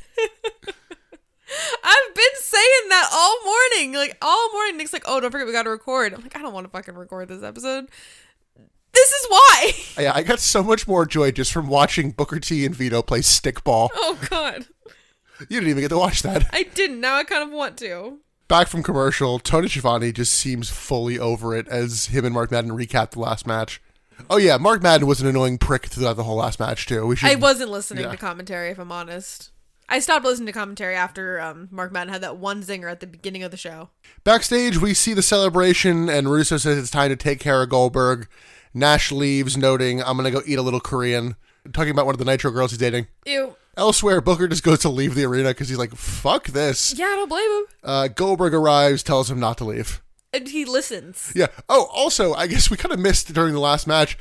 I've been saying that all morning. Like, all morning. Nick's like, oh, don't forget we got to record. I'm like, I don't want to fucking record this episode. This is why. Yeah, I got so much more joy just from watching Booker T and Vito play stickball. Oh, God. You didn't even get to watch that. I didn't. Now I kind of want to. Back from commercial, Tony Schiavone just seems fully over it as him and Mark Madden recap the last match. Oh, yeah, Mark Madden was an annoying prick throughout the whole last match, too. I wasn't listening to commentary, if I'm honest. I stopped listening to commentary after Mark Madden had that one zinger at the beginning of the show. Backstage, we see the celebration, and Russo says it's time to take care of Goldberg. Nash leaves, noting, I'm going to go eat a little Korean. Talking about one of the Nitro girls he's dating. Ew. Elsewhere, Booker just goes to leave the arena because he's like, fuck this. Yeah, I don't blame him. Goldberg arrives, tells him not to leave. And he listens. Yeah. Oh, also, I guess we kind of missed during the last match.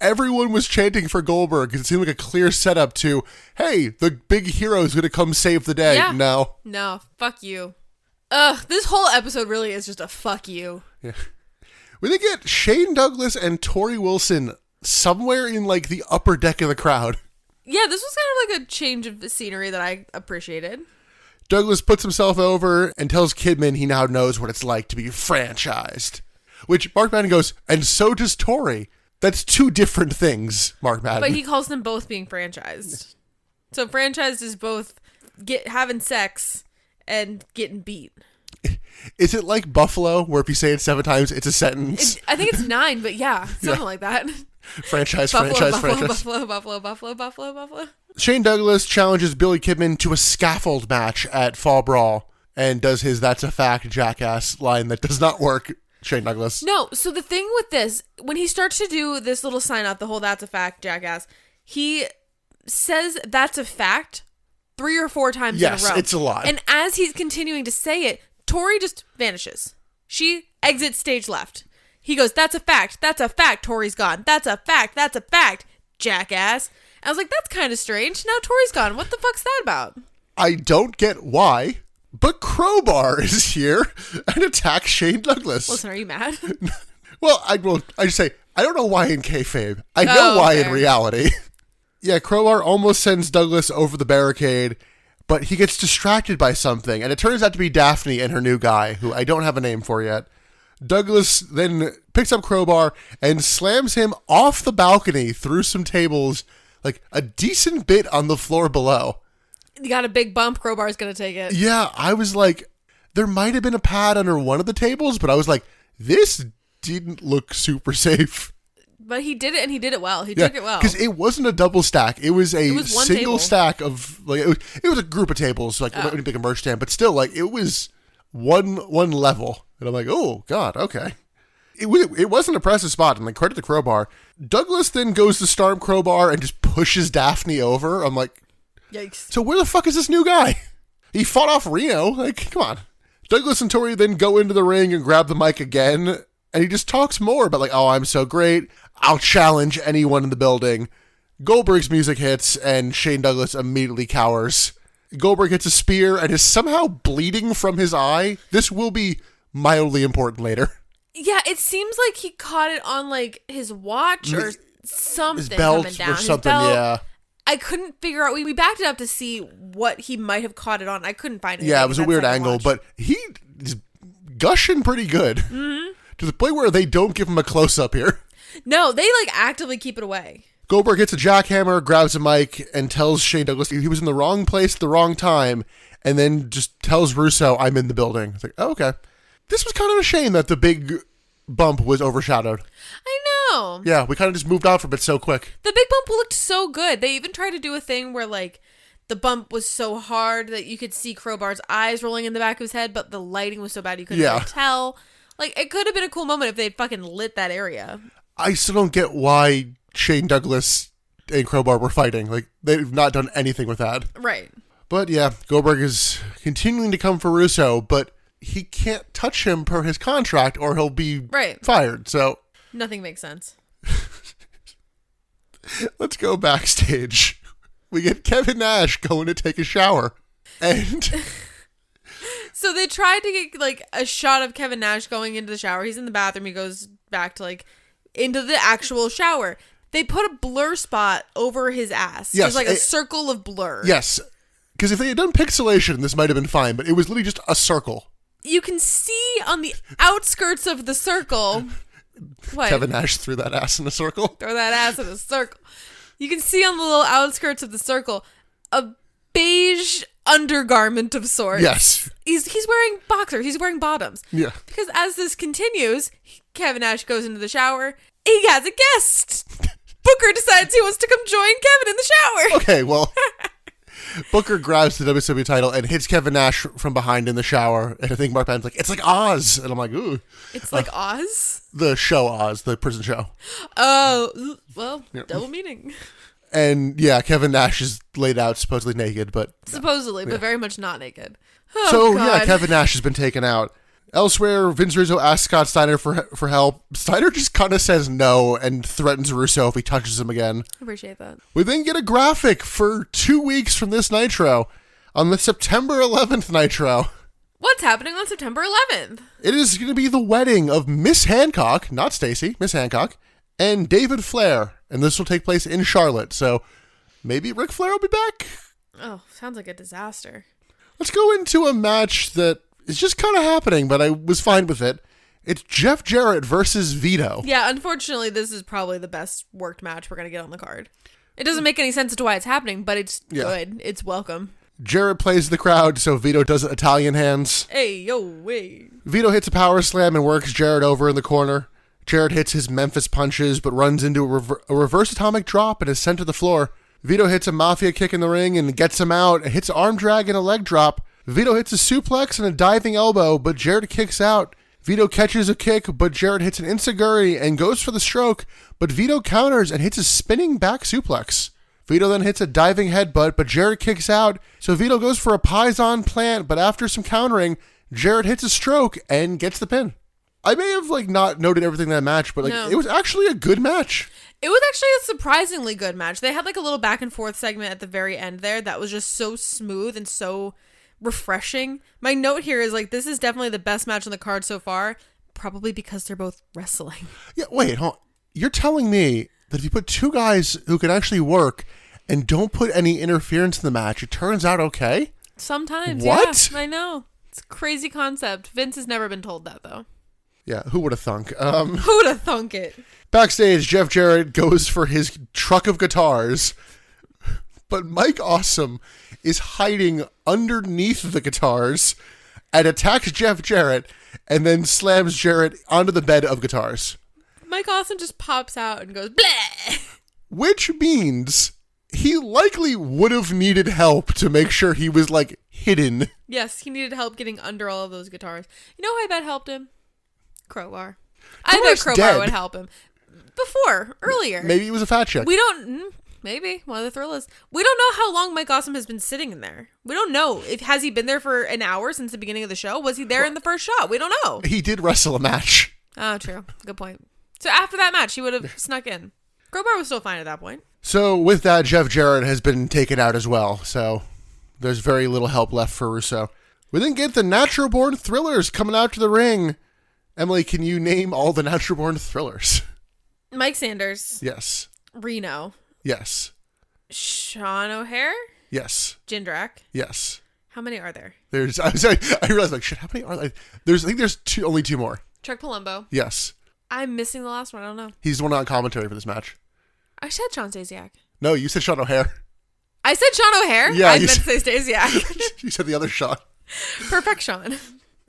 Everyone was chanting for Goldberg because it seemed like a clear setup to, hey, the big hero's going to come save the day. Yeah. No, fuck you. This whole episode really is just a fuck you. Yeah. We then get Shane Douglas and Tori Wilson somewhere in like the upper deck of the crowd. Yeah, this was kind of like a change of scenery that I appreciated. Douglas puts himself over and tells Kidman he now knows what it's like to be franchised. Which Mark Madden goes, and so does Tori. That's two different things, Mark Madden. But he calls them both being franchised. So franchised is both having sex and getting beat. Is it like Buffalo, where if you say it 7 times, it's a sentence? I think it's 9, but yeah, something like that. Franchise. Buffalo. Shane Douglas challenges Billy Kidman to a scaffold match at Fall Brawl and does his "that's a fact, jackass" line that does not work. Shane Douglas. No, so the thing with this, when he starts to do this little sign out, the whole "that's a fact, jackass," he says "that's a fact" 3 or 4 times in a row. Yes, it's a lot. And as he's continuing to say it, Tori just vanishes. She exits stage left. He goes, "That's a fact. That's a fact. Tori's gone. That's a fact. That's a fact, jackass." I was like, that's kind of strange. Now Tori's gone. What the fuck's that about? I don't get why, but Crowbar is here and attacks Shane Douglas. Listen, are you mad? Well, I just say, I don't know why in kayfabe. I know why in reality. Yeah, Crowbar almost sends Douglas over the barricade, but he gets distracted by something, and it turns out to be Daphne and her new guy, who I don't have a name for yet. Douglas then picks up Crowbar and slams him off the balcony through some tables, like a decent bit on the floor below. You got a big bump, Crowbar's going to take it. Yeah, I was like, there might have been a pad under one of the tables, but I was like, this didn't look super safe. But he did it, and he did it well. He took it well. Because it wasn't a double stack. It was a single table. stack of, like, it was a group of tables, like, it wouldn't be like a merch stand, but still, like, it was one level. And I'm like, oh, God, okay. It was an impressive spot, and like, credit to Crowbar. Douglas then goes to Storm Crowbar and just pushes Daphne over. I'm like, yikes. So where the fuck is this new guy? He fought off Reno. Like, come on. Douglas and Tori then go into the ring and grab the mic again, and he just talks more about like, oh, I'm so great. I'll challenge anyone in the building. Goldberg's music hits, and Shane Douglas immediately cowers. Goldberg hits a spear and is somehow bleeding from his eye. This will be mildly important later. Yeah, it seems like he caught it on like his watch or something. His belt coming down. or something, yeah. I couldn't figure out. We backed it up to see what he might have caught it on. I couldn't find it. Yeah, it was a weird angle, but he is gushing pretty good. Mm-hmm. To the point where they don't give him a close-up here. No, they like actively keep it away. Goldberg hits a jackhammer, grabs a mic, and tells Shane Douglas he was in the wrong place at the wrong time, and then just tells Russo, I'm in the building. It's like, oh, okay. This was kind of a shame that the big bump was overshadowed. I know. Yeah, we kind of just moved on from it so quick. The big bump looked so good. They even tried to do a thing where, like, the bump was so hard that you could see Crowbar's eyes rolling in the back of his head, but the lighting was so bad you couldn't really tell. Like, it could have been a cool moment if they'd fucking lit that area. I still don't get why Shane Douglas and Crowbar were fighting. Like, they've not done anything with that. Right. But yeah, Goldberg is continuing to come for Russo, but he can't touch him per his contract or he'll be fired. So nothing makes sense. Let's go backstage. We get Kevin Nash going to take a shower. And so they tried to get like a shot of Kevin Nash going into the shower. He's in the bathroom. He goes back to like into the actual shower. They put a blur spot over his ass. Yes, There's like a circle of blur. Yes. Because if they had done pixelation, this might have been fine, but it was literally just a circle. You can see on the outskirts of the circle. What? Kevin Nash threw that ass in a circle. Throw that ass in a circle. You can see on the little outskirts of the circle a beige undergarment of sorts. Yes. He's wearing boxers. He's wearing bottoms. Yeah. Because as this continues, Kevin Nash goes into the shower. He has a guest. Booker decides he wants to come join Kevin in the shower. Okay, well, Booker grabs the WWE title and hits Kevin Nash from behind in the shower. And I think Mark Ben's like, it's like Oz. And I'm like, ooh. It's like Oz? The show Oz, the prison show. Oh, well, double meaning. And yeah, Kevin Nash is laid out supposedly naked, but... Supposedly, but very much not naked. Oh, so, God. yeah, Kevin Nash has been taken out. Elsewhere, Vince Russo asks Scott Steiner for help. Steiner just kind of says no and threatens Russo if he touches him again. I appreciate that. We then get a graphic for 2 weeks from this Nitro on the September 11th Nitro. What's happening on September 11th? It is going to be the wedding of Miss Hancock, not Stacy, Miss Hancock, and David Flair. And this will take place in Charlotte. So maybe Ric Flair will be back? Oh, sounds like a disaster. Let's go into a match that is just kind of happening, but I was fine with it. It's Jeff Jarrett versus Vito. Yeah, unfortunately, this is probably the best worked match we're going to get on the card. It doesn't make any sense as to why it's happening, but it's good. It's welcome. Jarrett plays the crowd, so Vito does Italian hands. Hey, yo, way. Vito hits a power slam and works Jarrett over in the corner. Jarrett hits his Memphis punches, but runs into a reverse atomic drop and is sent to the floor. Vito hits a mafia kick in the ring and gets him out, and hits an arm drag and a leg drop. Vito hits a suplex and a diving elbow, but Jarrett kicks out. Vito catches a kick, but Jarrett hits an enziguri and goes for the stroke, but Vito counters and hits a spinning back suplex. Vito then hits a diving headbutt, but Jarrett kicks out, so Vito goes for a Paisan plant, but after some countering, Jarrett hits a stroke and gets the pin. I may have not noted everything in that match, but It was actually a good match. It was actually a surprisingly good match. They had a little back and forth segment at the very end there that was just so smooth and so refreshing. My note here is this is definitely the best match on the card so far, probably because they're both wrestling. Yeah, wait, hold on. You're telling me that if you put two guys who can actually work and don't put any interference in the match, it turns out okay? Sometimes, what? Yeah, I know. It's a crazy concept. Vince has never been told that, though. Yeah, who would have thunk? Who would have thunk it? Backstage, Jeff Jarrett goes for his truck of guitars, but Mike Awesome is hiding underneath the guitars and attacks Jeff Jarrett and then slams Jarrett onto the bed of guitars. Mike Awesome just pops out and goes, bleh! Which means he likely would have needed help to make sure he was, hidden. Yes, he needed help getting under all of those guitars. You know who I bet helped him? Crowbar. I bet Crowbar would help him. Earlier. Maybe he was a fat chick. We don't... Maybe. One of the thrillers. We don't know how long Mike Awesome has been sitting in there. We don't know. Has he been there for an hour since the beginning of the show? Was he there in the first shot? We don't know. He did wrestle a match. Oh, true. Good point. So after that match, he would have snuck in. Crowbar was still fine at that point. So with that, Jeff Jarrett has been taken out as well. So there's very little help left for Russo. We then get the Natural Born Thrillers coming out to the ring. Emily, can you name all the Natural Born Thrillers? Mike Sanders. Yes. Reno. Yes. Sean O'Hare? Yes. Jindrak? Yes. How many are there? I realized, shit, how many are there? I think there's only two more. Chuck Palumbo? Yes. I'm missing the last one. I don't know. He's the one on commentary for this match. I said Sean Stasiak. No, you said Sean O'Hare. I said Sean O'Hare? Yeah, I meant to say Stasiak. You said the other Sean. Perfect Sean.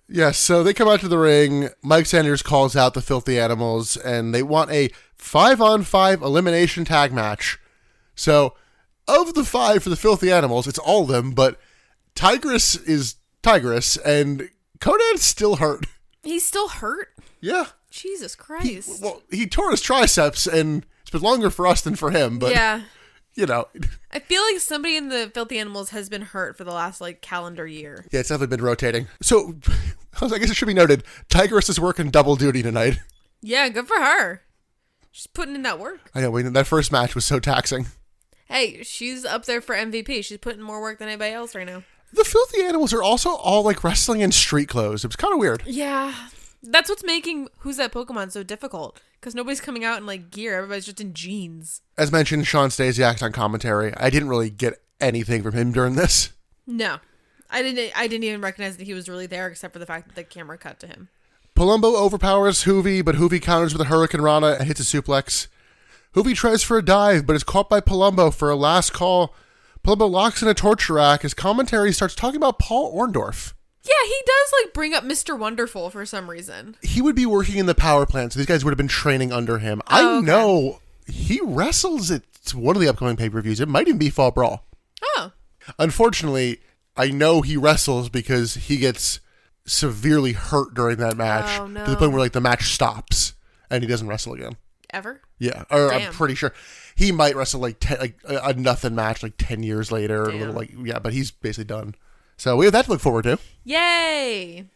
Yeah, so they come out to the ring. Mike Sanders calls out the Filthy Animals, and they want a 5-on-5 elimination tag match. So, of the 5 for the Filthy Animals, it's all of them, but Tigress is Tigress, and Conan's still hurt. He's still hurt? Yeah. Jesus Christ. He tore his triceps, and it's been longer for us than for him, but, yeah. You know. I feel like somebody in the Filthy Animals has been hurt for the last, calendar year. Yeah, it's definitely been rotating. So, I guess it should be noted, Tigress is working double duty tonight. Yeah, good for her. She's putting in that work. I know, that first match was so taxing. Hey, she's up there for MVP. She's putting more work than anybody else right now. The Filthy Animals are also all, wrestling in street clothes. It was kind of weird. Yeah. That's what's making Who's That Pokemon so difficult. Because nobody's coming out in, gear. Everybody's just in jeans. As mentioned, Sean Stasiak on commentary. I didn't really get anything from him during this. No. I didn't even recognize that he was really there, except for the fact that the camera cut to him. Palumbo overpowers Hoovy, but Hoovy counters with a Hurricane Rana and hits a suplex. Hoovy tries for a dive, but is caught by Palumbo for a last call. Palumbo locks in a torture rack as commentary starts talking about Paul Orndorff. Yeah, he does, bring up Mr. Wonderful for some reason. He would be working in the power plant, so these guys would have been training under him. I know he wrestles at one of the upcoming pay-per-views. It might even be Fall Brawl. Oh. Unfortunately, I know he wrestles because he gets severely hurt during that match. Oh, no. To the point where, the match stops and he doesn't wrestle again. Ever? Yeah, or damn. I'm pretty sure. He might wrestle, a nothing match, 10 years later. Damn. Or but he's basically done. So we have that to look forward to. Yay!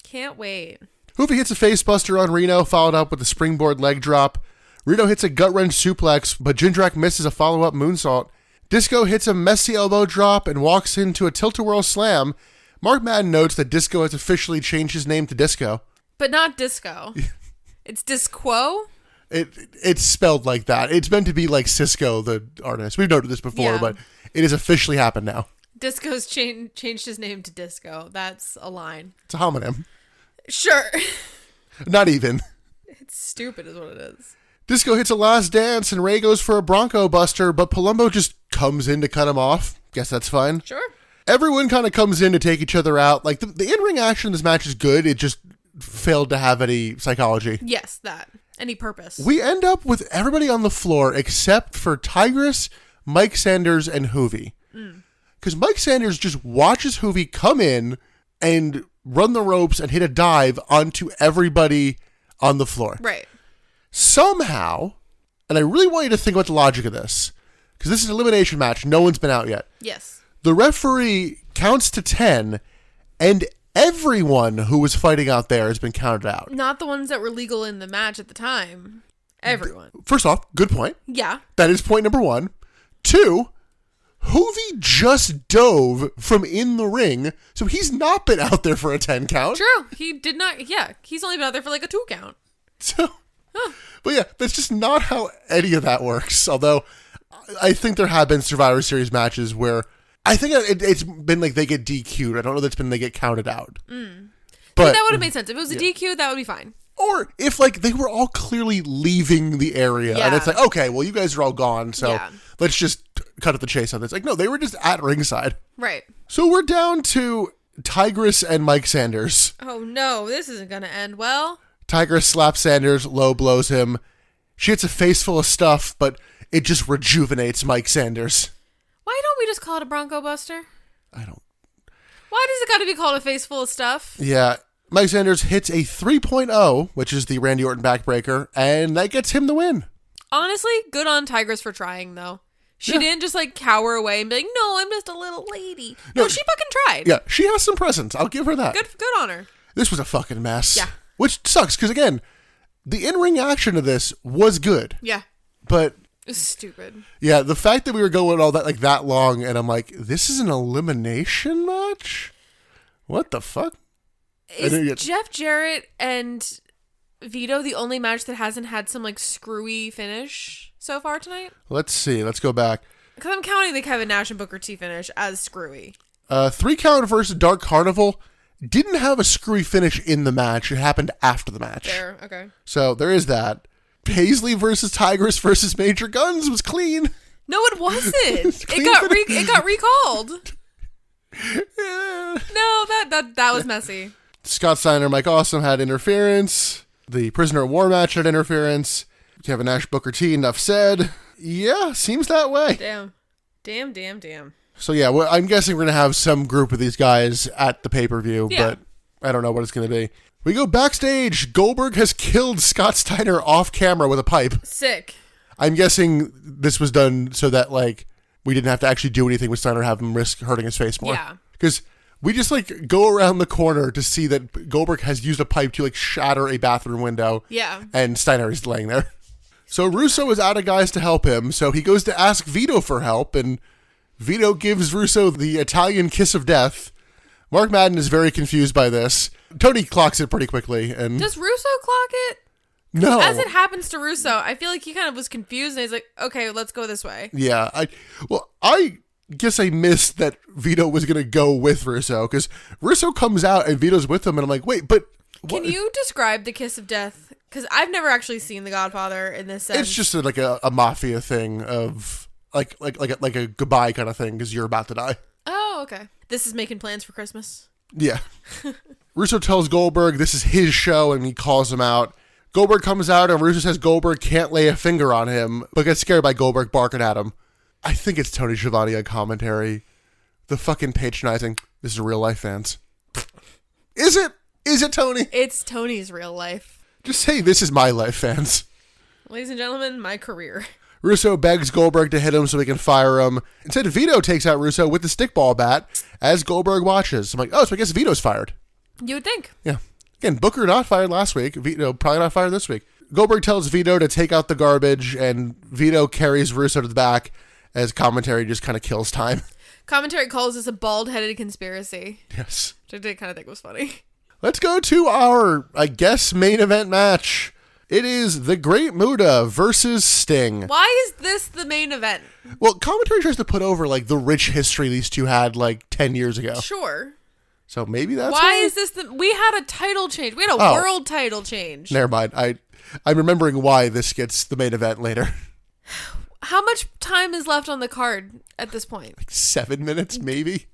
Can't wait. Hoovy hits a face buster on Reno, followed up with a springboard leg drop. Reno hits a gut-wrench suplex, but Jindrak misses a follow-up moonsault. Disco hits a messy elbow drop and walks into a tilt-a-whirl slam. Mark Madden notes that Disco has officially changed his name to Disco. But not Disco. It's Disquo? It's spelled like that. It's meant to be like Cisco, the artist. We've noted this before, but it has officially happened now. Disco's changed his name to Disco. That's a line. It's a homonym. Sure. Not even. It's stupid is what it is. Disco hits a last dance and Ray goes for a Bronco Buster, but Palumbo just comes in to cut him off. Guess that's fine. Sure. Everyone kind of comes in to take each other out. The in-ring action in this match is good. It just failed to have any psychology. Yes, that. Any purpose. We end up with everybody on the floor except for Tigress, Mike Sanders, and Hoovy. Because Mike Sanders just watches Hoovy come in and run the ropes and hit a dive onto everybody on the floor. Right. Somehow, and I really want you to think about the logic of this, because this is an elimination match. No one's been out yet. Yes. The referee counts to 10, and everyone who was fighting out there has been counted out. Not the ones that were legal in the match at the time. Everyone. First off, good point. Yeah. That is point number 1. 2, Hoovy just dove from in the ring, so he's not been out there for a 10 count. True. He did not. Yeah. He's only been out there for a 2 count. So, but yeah, that's just not how any of that works. Although, I think there have been Survivor Series matches where I think it's been they get DQ'd. I don't know that it's been they get counted out. But that would have made sense. If it was a DQ, that would be fine. Or if they were all clearly leaving the area and it's okay, well, you guys are all gone, so let's just cut at the chase on this. No, they were just at ringside. Right. So we're down to Tigress and Mike Sanders. Oh no, this isn't going to end well. Tigress slaps Sanders, low blows him. She hits a face full of stuff, but it just rejuvenates Mike Sanders. Why don't we just call it a Bronco Buster? I don't. Why does it got to be called a face full of stuff? Yeah. Mike Sanders hits a 3.0, which is the Randy Orton backbreaker, and that gets him the win. Honestly, good on Tigress for trying, though. She didn't just cower away and be like, no, I'm just a little lady. No, she fucking tried. Yeah, she has some presence. I'll give her that. Good on her. This was a fucking mess. Yeah. Which sucks, because again, the in-ring action of this was good. Yeah. But it's stupid. Yeah, the fact that we were going all that that long, and I'm like, this is an elimination match? What the fuck? Is Jeff Jarrett and Vito the only match that hasn't had some screwy finish so far tonight? Let's see. Let's go back. Because I'm counting the Kevin Nash and Booker T finish as screwy. 3 count versus Dark Carnival didn't have a screwy finish in the match. It happened after the match. There, okay. So there is that. Paisley versus Tigress versus Major Guns was clean. No, it wasn't. It got recalled. Yeah. No, that was messy. Scott Steiner, Mike Awesome had interference. The Prisoner of War match had interference. Kevin Nash, Booker T, enough said. Yeah, seems that way. Damn. So yeah, well, I'm guessing we're going to have some group of these guys at the pay-per-view, but I don't know what it's going to be. We go backstage. Goldberg has killed Scott Steiner off camera with a pipe. Sick. I'm guessing this was done so that, like, we didn't have to actually do anything with Steiner, have him risk hurting his face more. Yeah. Because we just, like, go around the corner to see that Goldberg has used a pipe to, like, shatter a bathroom window. Yeah. And Steiner is laying there. So Russo is out of guys to help him, so he goes to ask Vito for help, and Vito gives Russo the Italian kiss of death. Mark Madden is very confused by this. Tony clocks it pretty quickly. And does Russo clock it? No. As it happens to Russo, I feel like he kind of was confused and he's like, okay, let's go this way. Yeah. I guess I missed that Vito was going to go with Russo because Russo comes out and Vito's with him and I'm like, wait, but what? Can you describe the kiss of death? Because I've never actually seen The Godfather in this sense. It's just like a mafia thing of like a goodbye kind of thing because you're about to die. Oh, okay. This is making plans for Christmas. Yeah. Russo tells Goldberg this is his show and he calls him out. Goldberg comes out and Russo says Goldberg can't lay a finger on him, but gets scared by Goldberg barking at him. I think it's Tony Schiavone on commentary. The fucking patronizing. This is real life, fans. Is it? Is it, Tony? It's Tony's real life. Just say this is my life, fans. Ladies and gentlemen, my career. Russo begs Goldberg to hit him so he can fire him. Instead, Vito takes out Russo with the stickball bat as Goldberg watches. I'm like, oh, so I guess Vito's fired. You would think. Yeah. Again, Booker not fired last week. Vito probably not fired this week. Goldberg tells Vito to take out the garbage, and Vito carries Russo to the back as commentary just kind of kills time. Commentary calls this a bald-headed conspiracy. Yes. Which I did kind of think was funny. Let's go to our, I guess, main event match. It is The Great Muta versus Sting. Why is this the main event? Well, commentary tries to put over, like, the rich history these two had, like, 10 years ago. Sure. So maybe that's why is this we had a title change. We had a world title change. Never mind. I'm remembering why this gets the main event later. How much time is left on the card at this point? Like 7 minutes, maybe?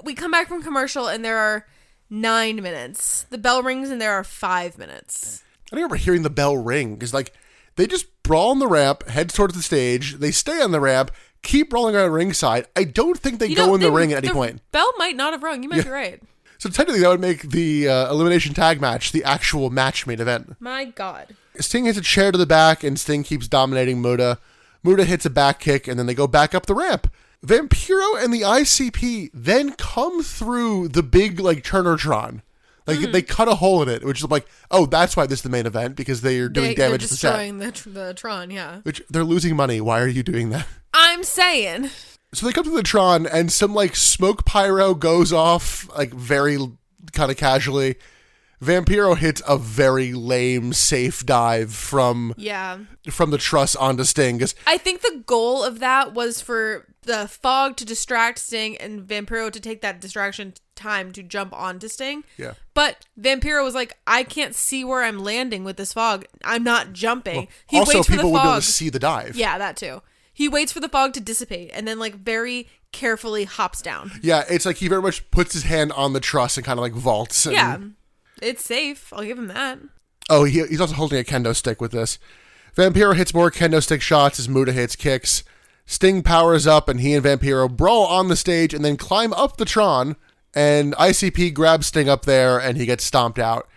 We come back from commercial and there are 9 minutes. The bell rings and there are 5 minutes. I remember hearing the bell ring because, like, they just brawl on the ramp, heads towards the stage. They stay on the ramp, keep rolling around ringside. I don't think they go in the ring at any point. Bell might not have rung. You might be right. So technically that would make the elimination tag match the actual match main event. My God. Sting hits a chair to the back and Sting keeps dominating Muta. Muta hits a back kick and then they go back up the ramp. Vampiro and the ICP then come through the big, like, Turnertron. Like, they cut a hole in it, which is like, oh, that's why this is the main event, because they are doing damage to the set. They're destroying the Tron, yeah. Which, they're losing money. Why are you doing that? I'm saying. So they come to the Tron, and some, like, smoke pyro goes off, like, very kind of casually. Vampiro hits a very lame, safe dive from the truss onto Sting. I think the goal of that was for the fog to distract Sting and Vampiro to take that distraction time to jump onto Sting. Yeah. But Vampiro was like, I can't see where I'm landing with this fog. I'm not jumping. Well, he also, waits for the people fog. would be able to see the dive. Yeah, that too. He waits for the fog to dissipate and then, like, very carefully hops down. Yeah, it's like he very much puts his hand on the truss and kind of, like, vaults. And, yeah. It's safe. I'll give him that. Oh, he's also holding a kendo stick with this. Vampiro hits more kendo stick shots as Muta hits kicks. Sting powers up and he and Vampiro brawl on the stage and then climb up the Tron. And ICP grabs Sting up there and he gets stomped out.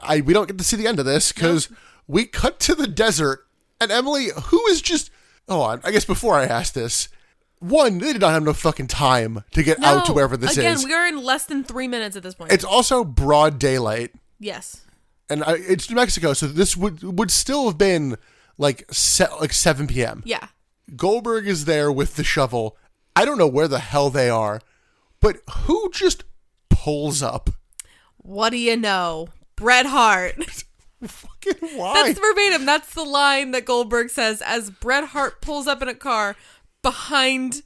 We don't get to see the end of this because we cut to the desert. And Emily, who is just... Hold on. I guess before I ask this... One, they did not have enough fucking time to get out to wherever this is. Again, we are in less than 3 minutes at this point. It's also broad daylight. Yes. And it's New Mexico, so this would still have been like 7 p.m. Yeah. Goldberg is there with the shovel. I don't know where the hell they are, but who just pulls up? What do you know? Bret Hart. Fucking why? That's verbatim. That's the line that Goldberg says as Bret Hart pulls up in a car behind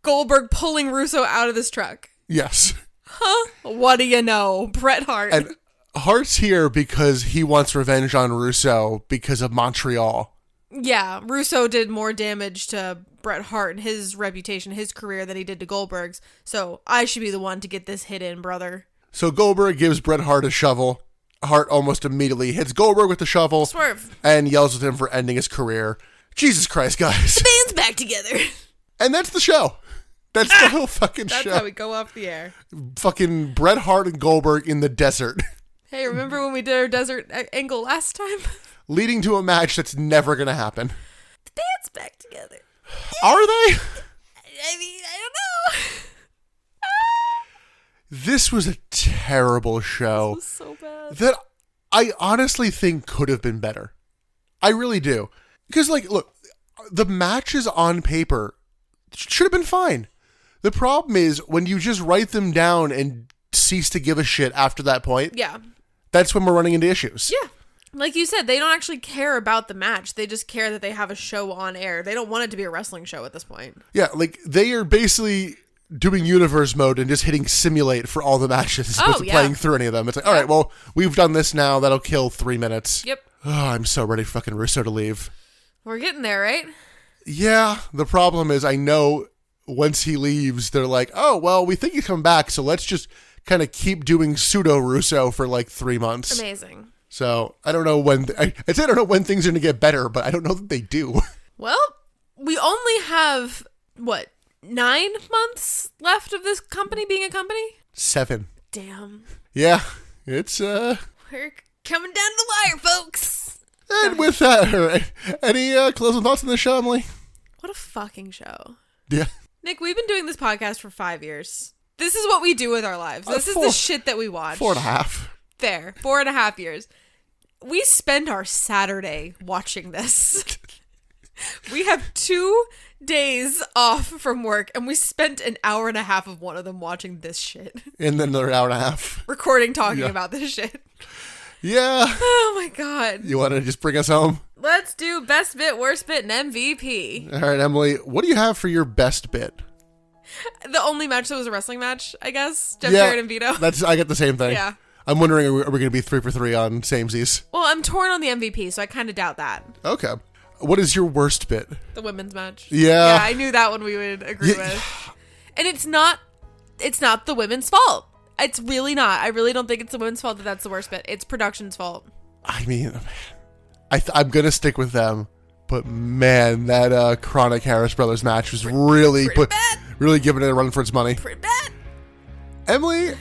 Goldberg pulling Russo out of this truck. Yes. Huh? What do you know? Bret Hart. And Hart's here because he wants revenge on Russo because of Montreal. Yeah, Russo did more damage to Bret Hart and his reputation, his career, than he did to Goldberg's. So I should be the one to get this hit in, brother. So Goldberg gives Bret Hart a shovel. Hart almost immediately hits Goldberg with the shovel. Swerve. And yells at him for ending his career. Jesus Christ, guys. The band's back together. And that's the show. That's the whole fucking show. That's how we go off the air. Fucking Bret Hart and Goldberg in the desert. Hey, remember when we did our desert angle last time? Leading to a match that's never going to happen. The band's back together. Are they? I mean, I don't know. This was a terrible show. This was so bad. That I honestly think could have been better. I really do. Because, like, look, the matches on paper should have been fine. The problem is when you just write them down and cease to give a shit after that point. Yeah. That's when we're running into issues. Yeah. Like you said, they don't actually care about the match. They just care that they have a show on air. They don't want it to be a wrestling show at this point. Yeah, like they are basically doing universe mode and just hitting simulate for all the matches as opposed to playing through any of them. It's like, all right, well, we've done this now. That'll kill 3 minutes. Yep. Oh, I'm so ready for fucking Russo to leave. We're getting there, right? Yeah, the problem is I know once he leaves, they're like, oh, well, we think he's coming back, so let's just kind of keep doing pseudo Russo for like 3 months. Amazing. So I don't know when I'd say I don't know when things are going to get better, but I don't know that they do. Well, we only have 9 months left of this company being a company? 7. Damn. Yeah, it's We're coming down to the wire, folks. And with that, any closing thoughts on the show, Emily? What a fucking show. Yeah. Nick, we've been doing this podcast for 5 years. This is what we do with our lives. This is the shit that we watch. 4.5. There. 4.5 years. We spend our Saturday watching this. We have 2 days off from work, and we spent an hour and a half of one of them watching this shit. And then another hour and a half. Recording, talking about this shit. Yeah. Oh my God. You want to just bring us home? Let's do best bit, worst bit, and MVP. All right, Emily, what do you have for your best bit? The only match that was a wrestling match, I guess. Jeff Jarrett and Vito. I get the same thing. Yeah. I'm wondering, are we going to be 3 for 3 on samesies? Well, I'm torn on the MVP, so I kind of doubt that. Okay. What is your worst bit? The women's match. Yeah. Yeah, I knew that one we would agree with. And it's not the women's fault. It's really not. I really don't think it's the women's fault that's the worst bit. It's production's fault. I mean, I'm going to stick with them. But man, that Chronic Harris Brothers match was really giving it a run for its money. Pretty bad. Emily,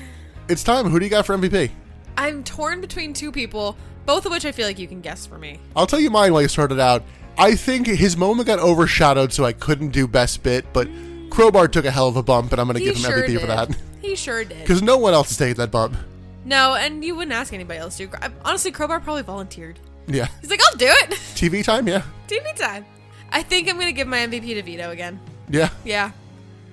it's time. Who do you got for MVP? I'm torn between 2 people, both of which I feel like you can guess for me. I'll tell you mine while you sort it out. I think his moment got overshadowed, so I couldn't do best bit, but Crowbar took a hell of a bump, and I'm going to give him MVP for that. He sure did. Because no one else is taking that bump. No, and you wouldn't ask anybody else to. Honestly, Crowbar probably volunteered. Yeah. He's like, I'll do it. TV time, yeah. TV time. I think I'm going to give my MVP to Vito again. Yeah. Yeah.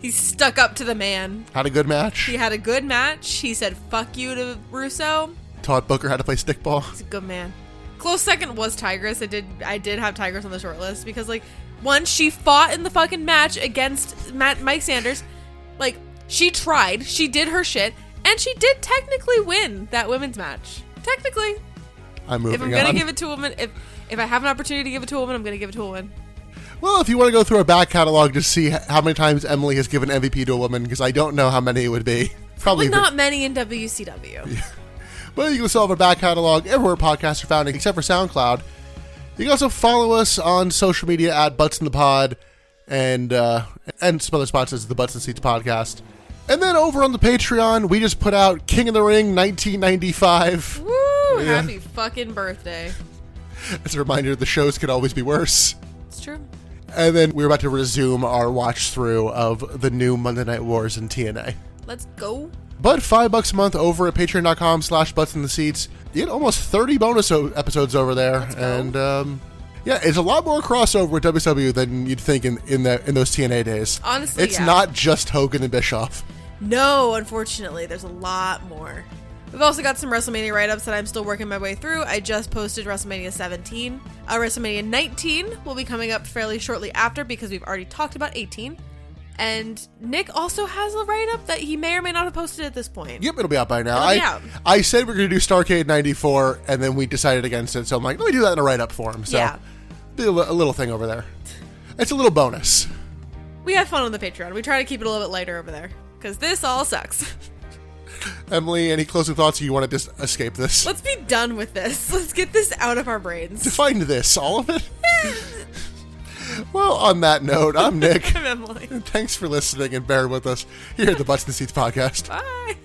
He stuck up to the man. Had a good match. He had a good match. He said, fuck you to Russo. Taught Booker how to play stickball. He's a good man. Close second was Tigress. I did have Tigress on the short list because, like, one, she fought in the fucking match against Mike Sanders. Like, she tried. She did her shit. And she did technically win that women's match. Technically. I'm moving on. If I'm going to give it to a woman, if I have an opportunity to give it to a woman, I'm going to give it to a woman. Well, if you want to go through our back catalog to see how many times Emily has given MVP to a woman, because I don't know how many it would be. Probably not many in WCW. Yeah. But you can still have our back catalog everywhere podcasts are found, except for SoundCloud. You can also follow us on social media at Butts in the Pod and some other spots as the Butts and Seats Podcast. And then over on the Patreon, we just put out King of the Ring 1995. Woo! Yeah. Happy fucking birthday. As a reminder, the shows could always be worse. It's true. And then we're about to resume our watch through of the new Monday Night Wars in TNA. Let's go. But $5 a month over at patreon.com/buttsandtheseats. You get almost 30 bonus episodes over there. And yeah, it's a lot more crossover with WCW than you'd think in those TNA days. Honestly, it's not just Hogan and Bischoff. No, unfortunately, there's a lot more. We've also got some WrestleMania write-ups that I'm still working my way through. I just posted WrestleMania 17. WrestleMania 19 will be coming up fairly shortly after because we've already talked about 18. And Nick also has a write-up that he may or may not have posted at this point. Yep, it'll be out by now. It'll be out. I said we're going to do Starrcade 94, and then we decided against it. So I'm like, let me do that in a write-up form. So yeah. a little thing over there. It's a little bonus. We have fun on the Patreon. We try to keep it a little bit lighter over there. Because this all sucks. Emily, any closing thoughts, or you want to just escape this? Let's be done with this. Let's get this out of our brains. Define this, all of it? Well, on that note, I'm Nick. I'm Emily. Thanks for listening and bearing with us here at the Butts in the Seats podcast. Bye.